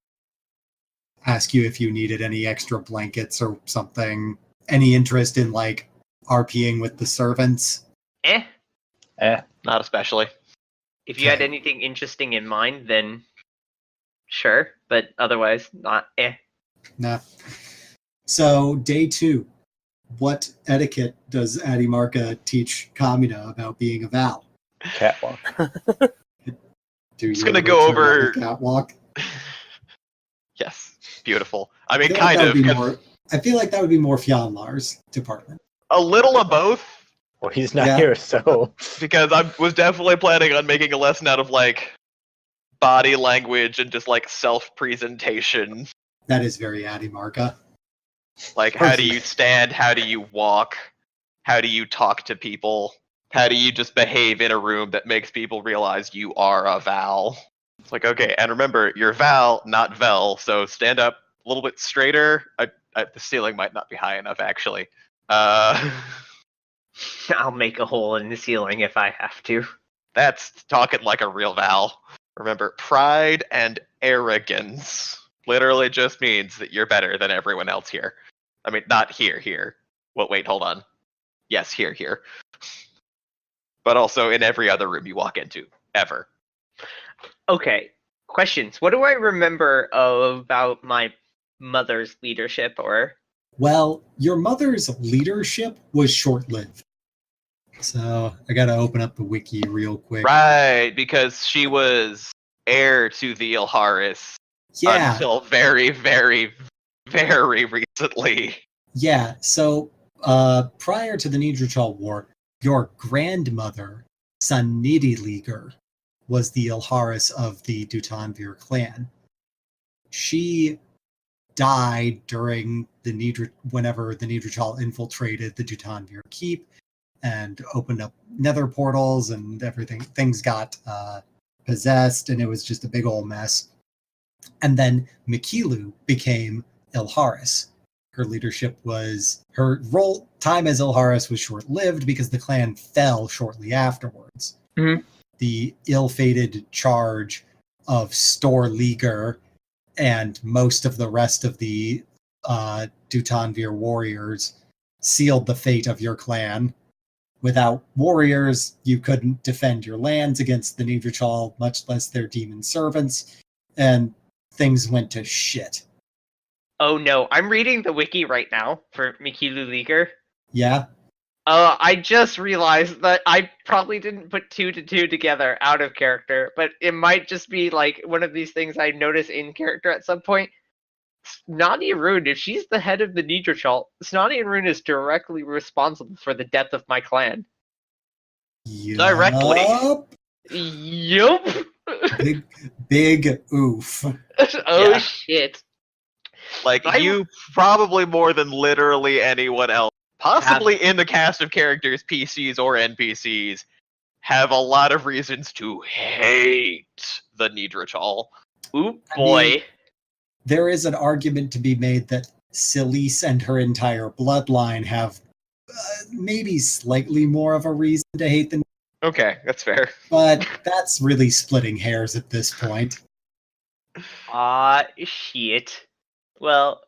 ask you if you needed any extra blankets or something. Any interest in like RPing with the servants? Not especially. If you had Okay. anything interesting in mind, then sure. But otherwise, not. Nah. So, day two. What etiquette does Addie Marca teach Kamina about being a Val? Catwalk. Do Just you gonna go return on over- the catwalk? Yes, beautiful. I I mean, feel like kind that of. would be 'Cause more. I feel like that would be more Fionlar's department. a little of both, Well, he's not Yeah. here, so because I was definitely planning on making a lesson out of like body language and just like self-presentation. That is very Addie Marca. Like, how do you stand? How do you walk? How do you talk to people? How do you just behave in a room that makes people realize you are a Val? It's like, okay, and remember, you're Val, not Vel, so stand up a little bit straighter. The ceiling might not be high enough, actually. I'll make a hole in the ceiling if I have to. That's talking like a real Val. Remember, pride and arrogance literally just means that you're better than everyone else here. I mean, not here. Well, wait, hold on. Yes, here. But also in every other room you walk into, ever. Okay. Questions. What do I remember about my mother's leadership or Well, your mother's leadership was short-lived. So I gotta open up the wiki real quick. Right, because she was heir to the Ilharis Yeah, until very, very, very recently. yeah. So prior to the Nidrichal War, your grandmother, Sanidiliger, was the Ilharis of the Dutanvir clan. She died during whenever the Nidrichal infiltrated the Dutanvir keep and opened up nether portals and everything. Things got possessed and it was just a big old mess. And then Mikilu became Ilharis. Her time as Ilharis was short-lived because the clan fell shortly afterwards. Mhm. The ill-fated charge of Stor Liger and most of the rest of the Dutanvir warriors sealed the fate of your clan. Without warriors, you couldn't defend your lands against the Nidrichal, much less their demon servants, and things went to shit. Oh no, I'm reading the wiki right now for Mikilu Liger. Yeah? I just realized that I probably didn't put 2 to 2 together out of character, but it might just be like one of these things I notice in character at some point. Snotty Rune, if she's the head of the Nidrochal, Snotty Rune is directly responsible for the death of my clan. Directly. Yup. Big oof. Oh Yeah. shit. Like, I- you probably more than literally anyone else, possibly in the cast of characters, PCs or NPCs, have a lot of reasons to hate the Nidrochal. Ooh I boy. mean, there is an argument to be made that Celise and her entire bloodline have maybe slightly more of a reason to hate the, Okay, that's fair. but that's really splitting hairs at this point. Shit. Well,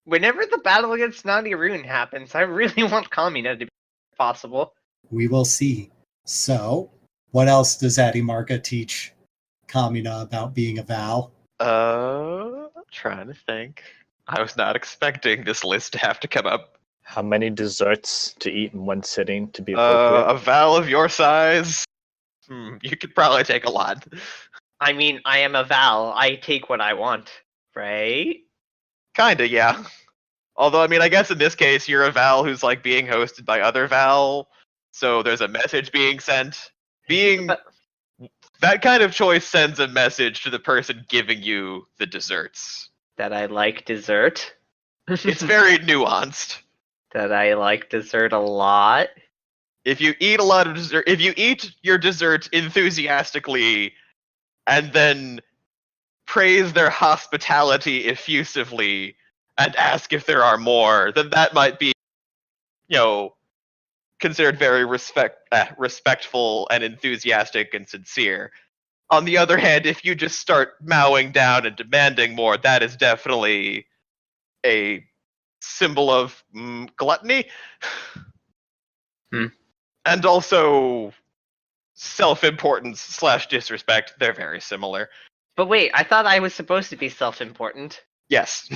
whenever the battle against Snotty Rune happens, I really want Kamina to be possible. We will see. So, what else does Adimarka teach Kamina about being a Val? Trying to think. I was not expecting this list to have to come up. How many desserts to eat in one sitting to be appropriate? A Val of your size? You could probably take a lot. I mean, I am a Val. I take what I want, right? Kinda, yeah. Although, I mean, I guess in this case, you're a Val who's, like, being hosted by other Val, so there's a message being sent. That kind of choice sends a message to the person giving you the desserts. That I like dessert. It's very nuanced. That I like dessert a lot. If you eat a lot of dessert, if you eat your dessert enthusiastically and then praise their hospitality effusively and ask if there are more, then that might be, considered very respectful and enthusiastic and sincere. On the other hand, if you just start mowing down and demanding more, that is definitely a symbol of gluttony. And also self-importance / disrespect. They're very similar. But wait, I thought I was supposed to be self-important. Yes.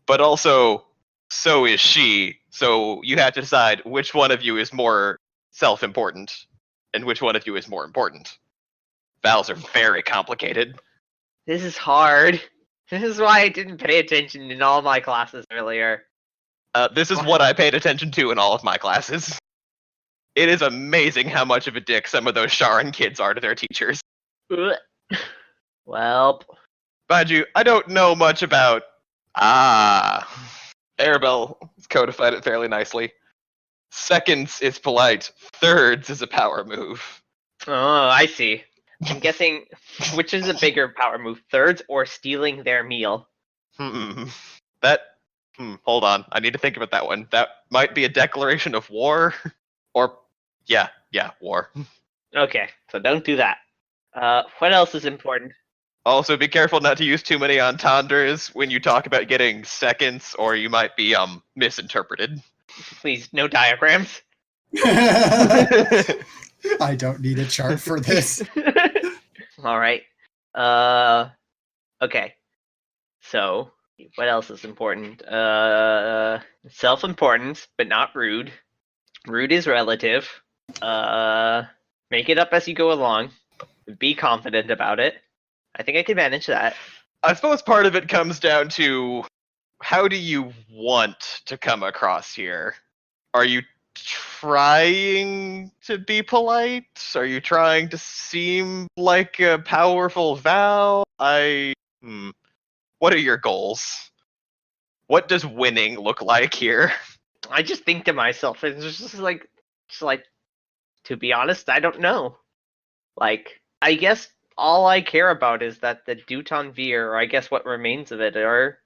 But also, so is she. So you have to decide which one of you is more self-important and which one of you is more important. Vowels are very complicated. This is hard. This is why I didn't pay attention in all my classes earlier. This is what I paid attention to in all of my classes. It is amazing how much of a dick some of those Sharon kids are to their teachers. Ugh. Well, Mind you, I don't know much about... Arabelle codified it fairly nicely. Seconds is polite. Thirds is a power move. oh, I see. I'm guessing which is a bigger power move, thirds or stealing their meal? Hold on. I need to think about that one. That might be a declaration of war. Or, yeah, war. Okay, so don't do that. What else is important? Also, be careful not to use too many entendres when you talk about getting seconds, or you might be misinterpreted. Please, no diagrams. I don't need a chart for this. All right. Okay. So, what else is important? Self-importance, but not rude. Rude is relative. Make it up as you go along. Be confident about it. I think I can manage that. I suppose part of it comes down to how do you want to come across here? Are you trying to be polite? Are you trying to seem like a powerful Val? What are your goals? What does winning look like here? I just think to myself, it's just like, to be honest, I don't know. Like, I guess all I care about is that the Duton Veer, or I guess what remains of it, are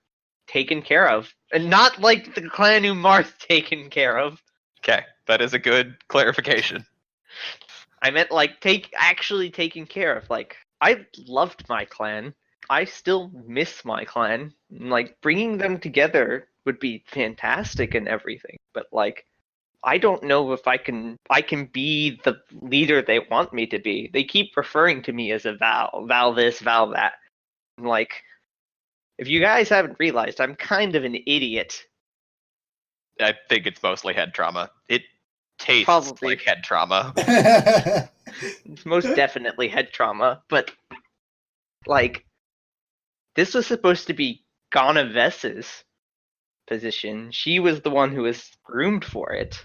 taken care of. And not like the Clan Umar's taken care of. Okay, that is a good clarification. I meant like actually taken care of. Like, I loved my clan. I still miss my clan. Like, bringing them together would be fantastic and everything. But like, I don't know if I can be the leader they want me to be. They keep referring to me as a Val this, Val that. Like, if you guys haven't realized, I'm kind of an idiot. I think it's mostly head trauma. tastes Probably. like head trauma. It's most definitely head trauma, but like this was supposed to be Ghana Vess's position. She was the one who was groomed for it.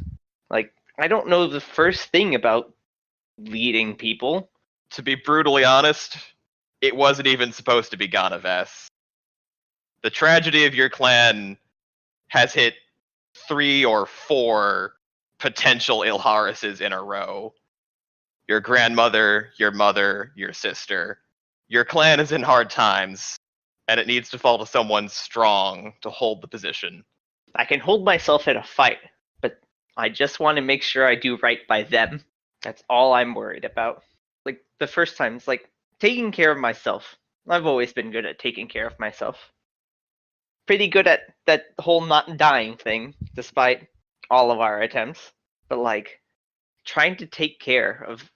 Like, I don't know the first thing about leading people. To be brutally honest, it wasn't even supposed to be Ganaves. The tragedy of your clan has hit 3 or 4 potential Ilharises in a row. Your grandmother, your mother, your sister. Your clan is in hard times, and it needs to fall to someone strong to hold the position. I can hold myself in a fight, but I just want to make sure I do right by them. That's all I'm worried about. Like, the first time, it's like taking care of myself. I've always been good at taking care of myself. Pretty good at that whole not dying thing, despite all of our attempts. But, like, trying to take care of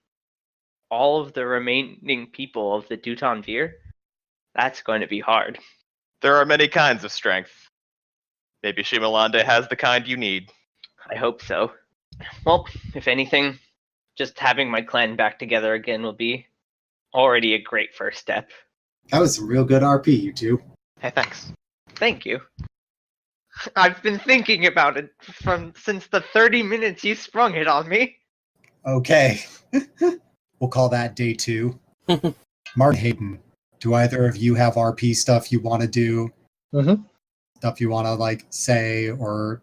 all of the remaining people of the Duton Veer, that's going to be hard. There are many kinds of strength. Maybe Shimalande has the kind you need. I hope so. Well, if anything, just having my clan back together again will be already a great first step. That was some real good RP, you two. Hey, thanks. Thank you. I've been thinking about it since the 30 minutes you sprung it on me. Okay. We'll call that day 2. Martin Hayden, do either of you have RP stuff you want to do? Mm-hmm. Stuff you want to, like, say or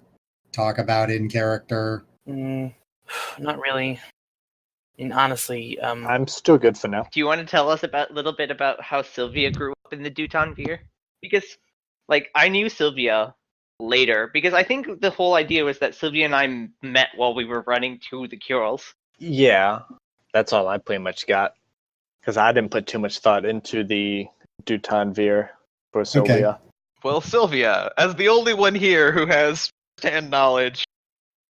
talk about in character? Not really. I mean, honestly, I'm still good for now. Do you want to tell us a little bit about how Sylvia grew up in the Duton Veer? Because, like, I knew Sylvia later, because I think the whole idea was that Sylvia and I met while we were running to the Curals. Yeah, that's all I pretty much got. Because I didn't put too much thought into the Duton Veer for Sylvia. Well, Sylvia, as the only one here who has firsthand knowledge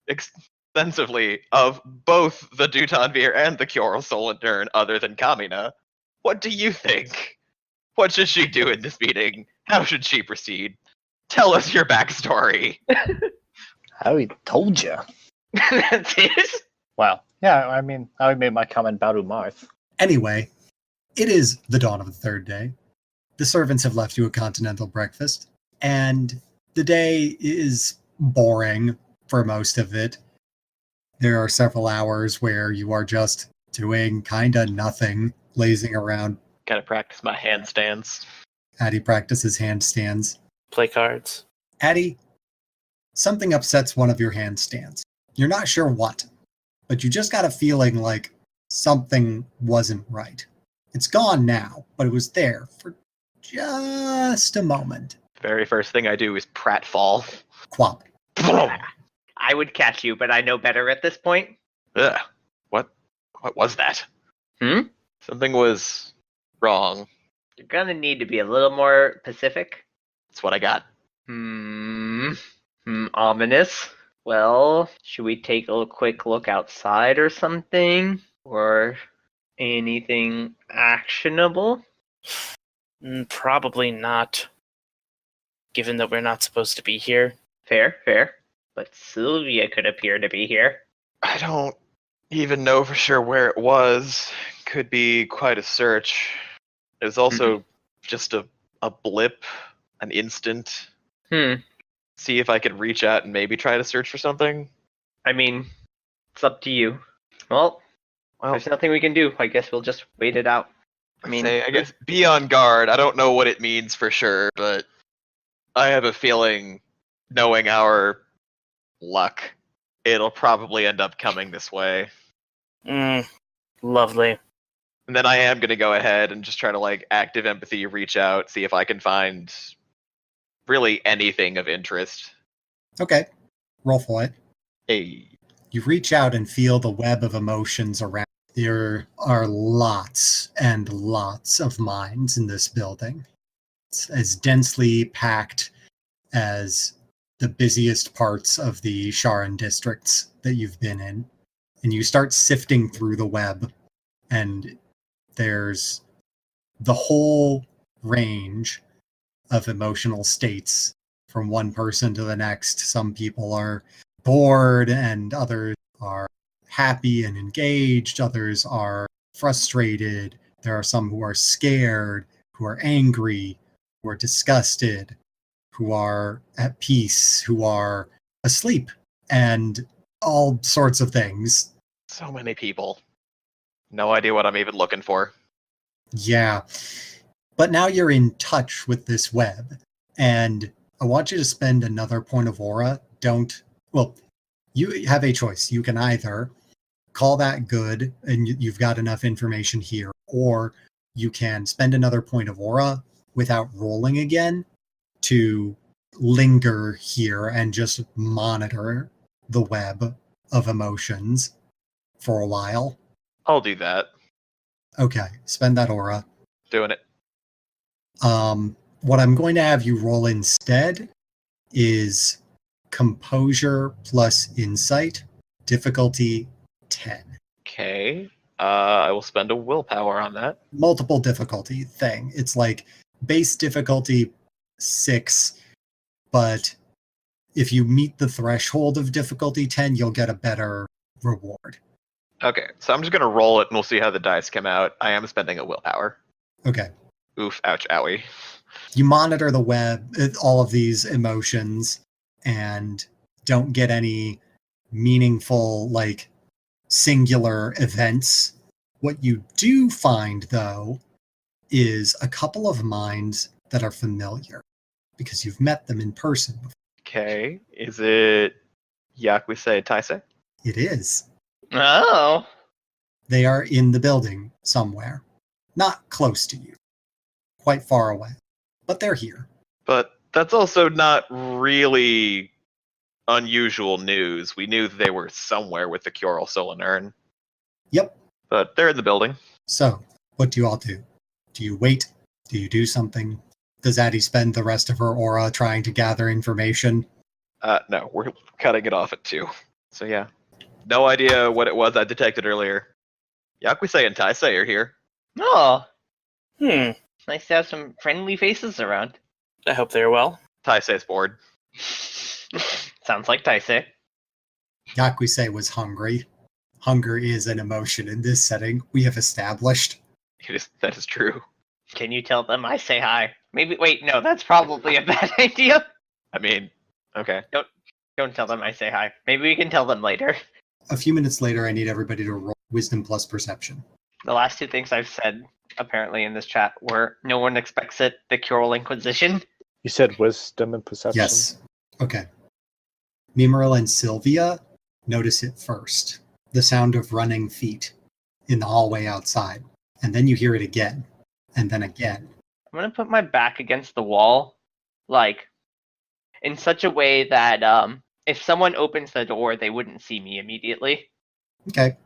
extensively of both the Duton Veer and the Kyoral Solentern other than Kamina, what do you think? What should she do in this meeting? How should she proceed? Tell us your backstory. I already told you. That's it? Well, yeah, I mean, I already made my comment about Umarth. Anyway, it is the dawn of the 3rd day. The servants have left you a continental breakfast, and the day is boring for most of it. There are several hours where you are just doing kinda nothing, lazing around. Gotta practice my handstands. Addie practices handstands. play cards. Addie, something upsets one of your handstands. You're not sure what, but you just got a feeling like something wasn't right. It's gone now, but it was there for just a moment. Very first thing I do is pratfall. Quap. I would catch you, but I know better at this point. Ugh. What was that? Hmm? Something was wrong. You're gonna need to be a little more specific. That's what I got. Ominous. Well, should we take a quick look outside or something? Or anything actionable? Probably not, given that we're not supposed to be here. Fair. But Sylvia could appear to be here. I don't even know for sure where it was. Could be quite a search. It was also just a blip, an instant. See if I could reach out and maybe try to search for something. I mean, it's up to you. Well, there's nothing we can do. I guess we'll just wait it out. I guess be on guard. I don't know what it means for sure, but I have a feeling, knowing our luck, it'll probably end up coming this way. Lovely. And then I am going to go ahead and just try to, like, active empathy, reach out, see if I can find really anything of interest. Okay. Roll for it. Hey. You reach out and feel the web of emotions around. There are lots and lots of minds in this building. It's as densely packed as the busiest parts of the Sharan districts that you've been in. And you start sifting through the web, and there's the whole range of emotional states from one person to the next. Some people are bored and others are happy and engaged, others are frustrated. There are some who are scared, who are angry, who are disgusted, who are at peace, who are asleep, and all sorts of things. So many people. No idea what I'm even looking for. Yeah. But now you're in touch with this web, and I want you to spend another point of aura. You have a choice. You can either call that good and you've got enough information here, or you can spend another point of aura without rolling again to linger here and just monitor the web of emotions for a while. I'll do that. Okay, spend that aura. Doing it. What I'm going to have you roll instead is composure plus insight, difficulty 10. Okay. I will spend a willpower on that. Multiple difficulty thing. It's like base difficulty 6, but if you meet the threshold of difficulty 10, you'll get a better reward. Okay, so I'm just gonna roll it and we'll see how the dice come out. I am spending a willpower. Okay. Oof, ouch, owie. You monitor the web, all of these emotions, and don't get any meaningful, like, singular events. What you do find, though, is a couple of minds that are familiar, because you've met them in person before. Okay, is it Yakuise Taisei? It is. Oh. They are in the building somewhere. Not close to you. Quite far away. But they're here. But that's also not really unusual news. We knew that they were somewhere with the Kyoral Solanern. Yep. But they're in the building. So, what do you all do? Do you wait? Do you do something? Does Addie spend the rest of her aura trying to gather information? No, we're cutting it off at 2. So yeah. No idea what it was I detected earlier. Yakuise and Taisei are here. Oh. Hmm. Nice to have some friendly faces around. I hope they're well. Taisei's bored. Sounds like Taisei. Yakuise was hungry. Hunger is an emotion in this setting, we have established. That is true. Can you tell them I say hi? Maybe, wait, no, that's probably a bad idea. I mean, okay. Don't tell them I say hi. Maybe we can tell them later. A few minutes later, I need everybody to roll wisdom plus perception. The last 2 things I've said, apparently, in this chat were no one expects it, the Kyoral Inquisition. You said wisdom and perception? Yes. Okay. Mimeril and Sylvia notice it first. The sound of running feet in the hallway outside. And then you hear it again. And then again. I'm going to put my back against the wall, like, in such a way that if someone opens the door, they wouldn't see me immediately. Okay.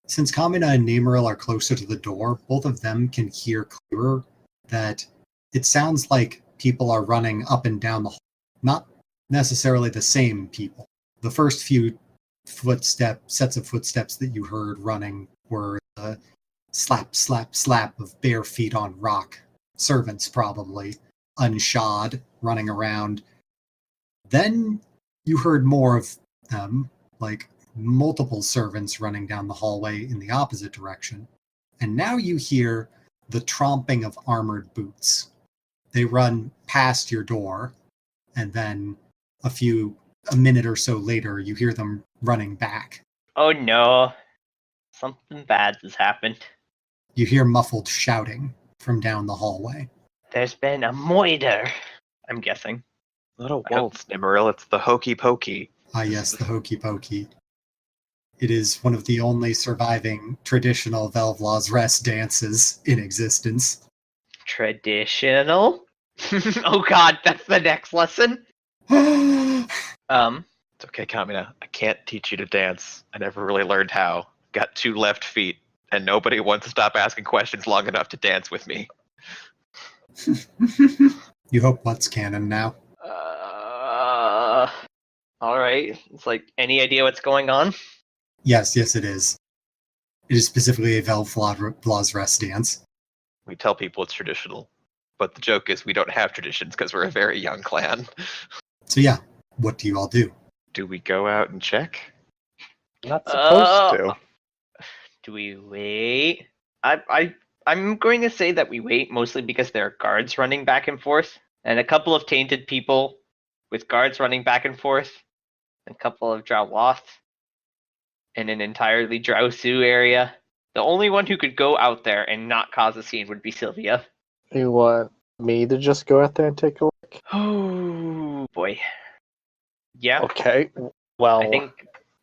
Since Kamina and Nameril are closer to the door, both of them can hear clearer that it sounds like people are running up and down the hall. Not necessarily the same people. The first few sets of footsteps that you heard running were the slap, slap, slap of bare feet on rock. Servants, probably, unshod, running around. Then you heard more of them, like multiple servants running down the hallway in the opposite direction. And now you hear the tromping of armored boots. They run past your door, and then a minute or so later, you hear them running back. Oh no. Something bad has happened. You hear muffled shouting from down the hallway. There's been a moider, I'm guessing. Not a waltz, Nimaril, it's the hokey pokey. Ah yes, the hokey pokey. It is one of the only surviving traditional Velvla's Rest dances in existence. Traditional? Oh god, that's the next lesson? It's okay, Kamina. I can't teach you to dance. I never really learned how. Got 2 left feet, and nobody wants to stop asking questions long enough to dance with me. You hope what's canon now? Alright. It's like, any idea what's going on? Yes, it is. It is specifically a Velvla's Rest dance. We tell people it's traditional, but the joke is we don't have traditions because we're a very young clan. So yeah, what do you all do? Do we go out and check? Not supposed to. Do we wait? I'm going to say that we wait mostly because there are guards running back and forth, and a couple of tainted people with guards running back and forth, and a couple of Drow in an entirely Drow area. The only one who could go out there and not cause a scene would be Sylvia. You want me to just go out there and take a look? Oh boy. Yeah. Okay. Well,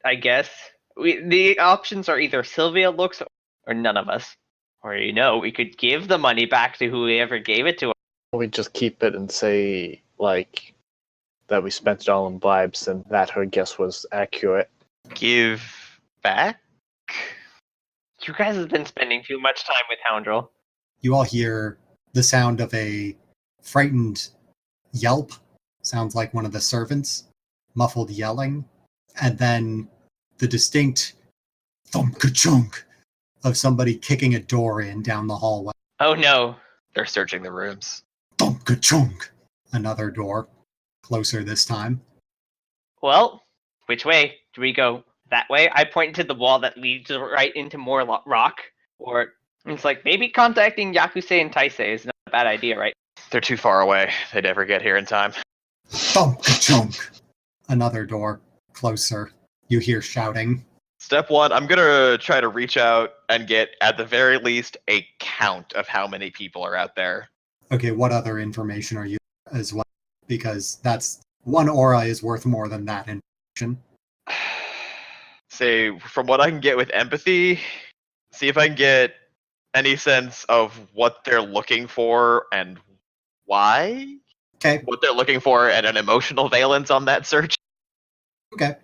I guess the options are either Sylvia looks or none of us. Or we could give the money back to whoever gave it to us. we just keep it and say, like, that we spent it all in bribes and that her guess was accurate. Give back? You guys have been spending too much time with Houndrel. You all hear the sound of a frightened yelp. Sounds like one of the servants, muffled yelling. And then the distinct thump-ka-chunk of somebody kicking a door in down the hallway. Oh no. They're searching the rooms. Thump-ka-chunk. Another door. Closer this time. Well, which way? Do we go that way? I point to the wall that leads right into more rock. Or it's like, maybe contacting Yakusei and Taisei is not a bad idea, right? They're too far away. They'd never get here in time. Thump-ka-chunk. Another door. Closer. You hear shouting. Step one, I'm going to try to reach out and get, at the very least, a count of how many people are out there. Okay, what other information are you as well? Because that's one aura is worth more than that information. Say, from what I can get with empathy, see if I can get any sense of what they're looking for and why. Okay, What they're looking for and an emotional valence on that search. okay.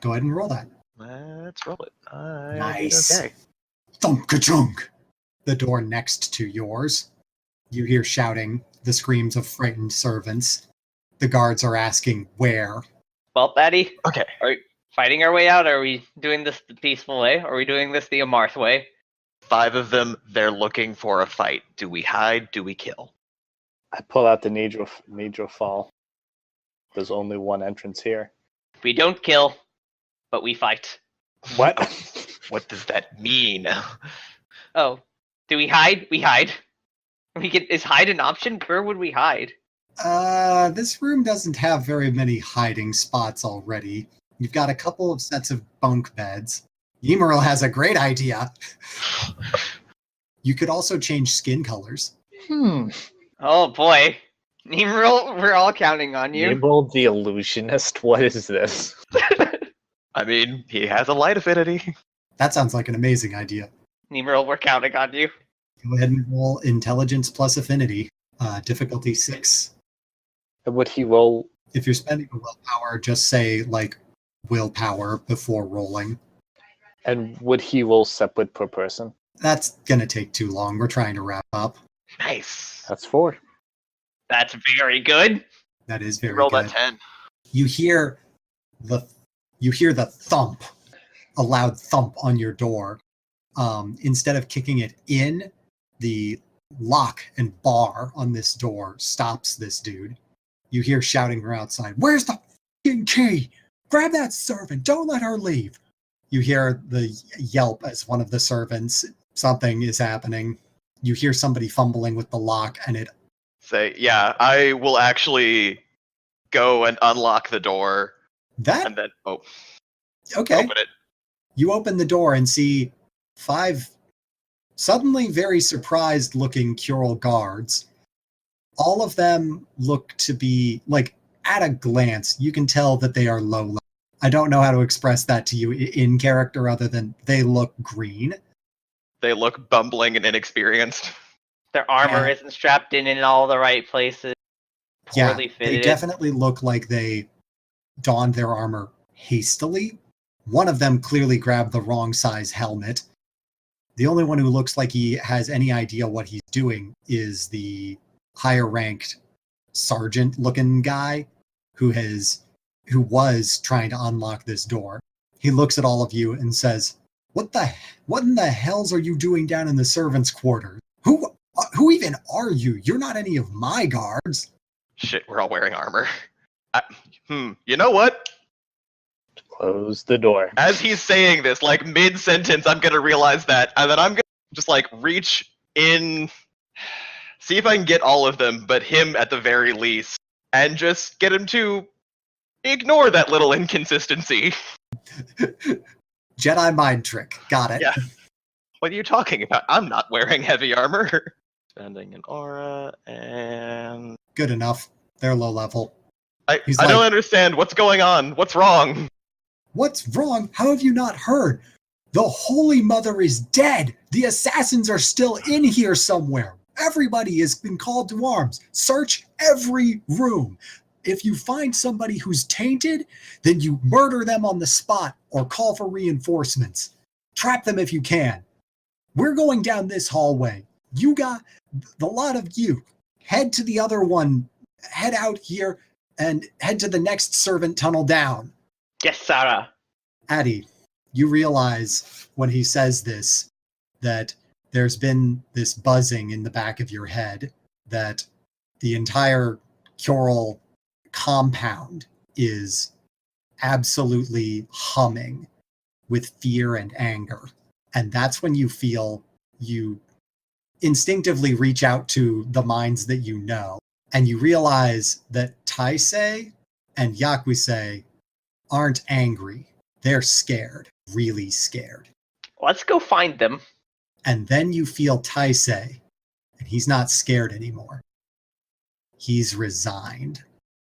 Go ahead and roll that. Let's roll it. Nice. Okay. Thump-ka-chunk. The door next to yours. You hear shouting, the screams of frightened servants. The guards are asking where. Well, Patty, Okay. are we fighting our way out? Or are we doing this the peaceful way? Or are we doing this the Amarth way? 5 of them, they're looking for a fight. Do we hide? Do we kill? I pull out the Nidro Fall. There's only one entrance here. We don't kill, but we fight. What? What does that mean? Oh, do we hide? We hide. Is hide an option? Where would we hide? This room doesn't have very many hiding spots already. You've got a couple of sets of bunk beds. Emerald has a great idea. You could also change skin colors. Oh boy. Emerald, we're all counting on you. Emerald the Illusionist? What is this? I mean, he has a light affinity. That sounds like an amazing idea. Emerald, we're counting on you. Go ahead and roll intelligence plus affinity. Difficulty 6. Would he roll? If you're spending a willpower, just say, like, willpower before rolling. And would he roll separate per person? That's gonna take too long. We're trying to wrap up. Nice. That's 4. That's very good. That is very Roll good. that 10. You hear the thump, a loud thump on your door. Instead of kicking it in, the lock and bar on this door stops this dude. You hear shouting from outside, "Where's the f***ing key? Grab that servant! Don't let her leave!" You hear the yelp as one of the servants. Something is happening. You hear somebody fumbling with the lock, and it... Say, yeah, I will actually go and unlock the door That... and then, Okay. open it. You open the door and see 5 suddenly very surprised looking Cural guards. All of them look to be, like, at a glance, you can tell that they are low level. I don't know how to express that to you in character other than they look green. They look bumbling and inexperienced. Their armor Yeah. isn't strapped in all the right places. Yeah, Poorly they fitted. definitely look like they donned their armor hastily. One of them clearly grabbed the wrong size helmet. The only one who looks like he has any idea what he's doing is the higher ranked sergeant looking guy who was trying to unlock this door. He looks at all of you and says, what in the hells are you doing down in the servants' quarters? Who even are you? You're not any of my guards." Shit, we're all wearing armor. You know what? Close the door. As he's saying this, like mid-sentence, I'm gonna realize that, and then I'm gonna just like reach in, see if I can get all of them, but him at the very least, and just get him to ignore that little inconsistency. Jedi mind trick. Got it. Yeah. What are you talking about? I'm not wearing heavy armor. Spending an aura, and Good enough. They're low level. I He's don't like- understand. What's going on? What's wrong? What's wrong? How have you not heard? The Holy Mother is dead. The assassins are still in here somewhere. Everybody has been called to arms. Search every room. If you find somebody who's tainted, then you murder them on the spot or call for reinforcements. Trap them if you can. We're going down this hallway. You got the lot of you. Head to the other one. Head out here and head to the next servant tunnel down. Yes, Sarah. Addie, you realize when he says this that there's been this buzzing in the back of your head, that the entire Curl compound is absolutely humming with fear and anger. And that's when you feel you instinctively reach out to the minds that you know, and you realize that Taisei and Yakuisei aren't angry. They're scared, really scared. Let's go find them. And then you feel Taisei, and he's not scared anymore. He's resigned.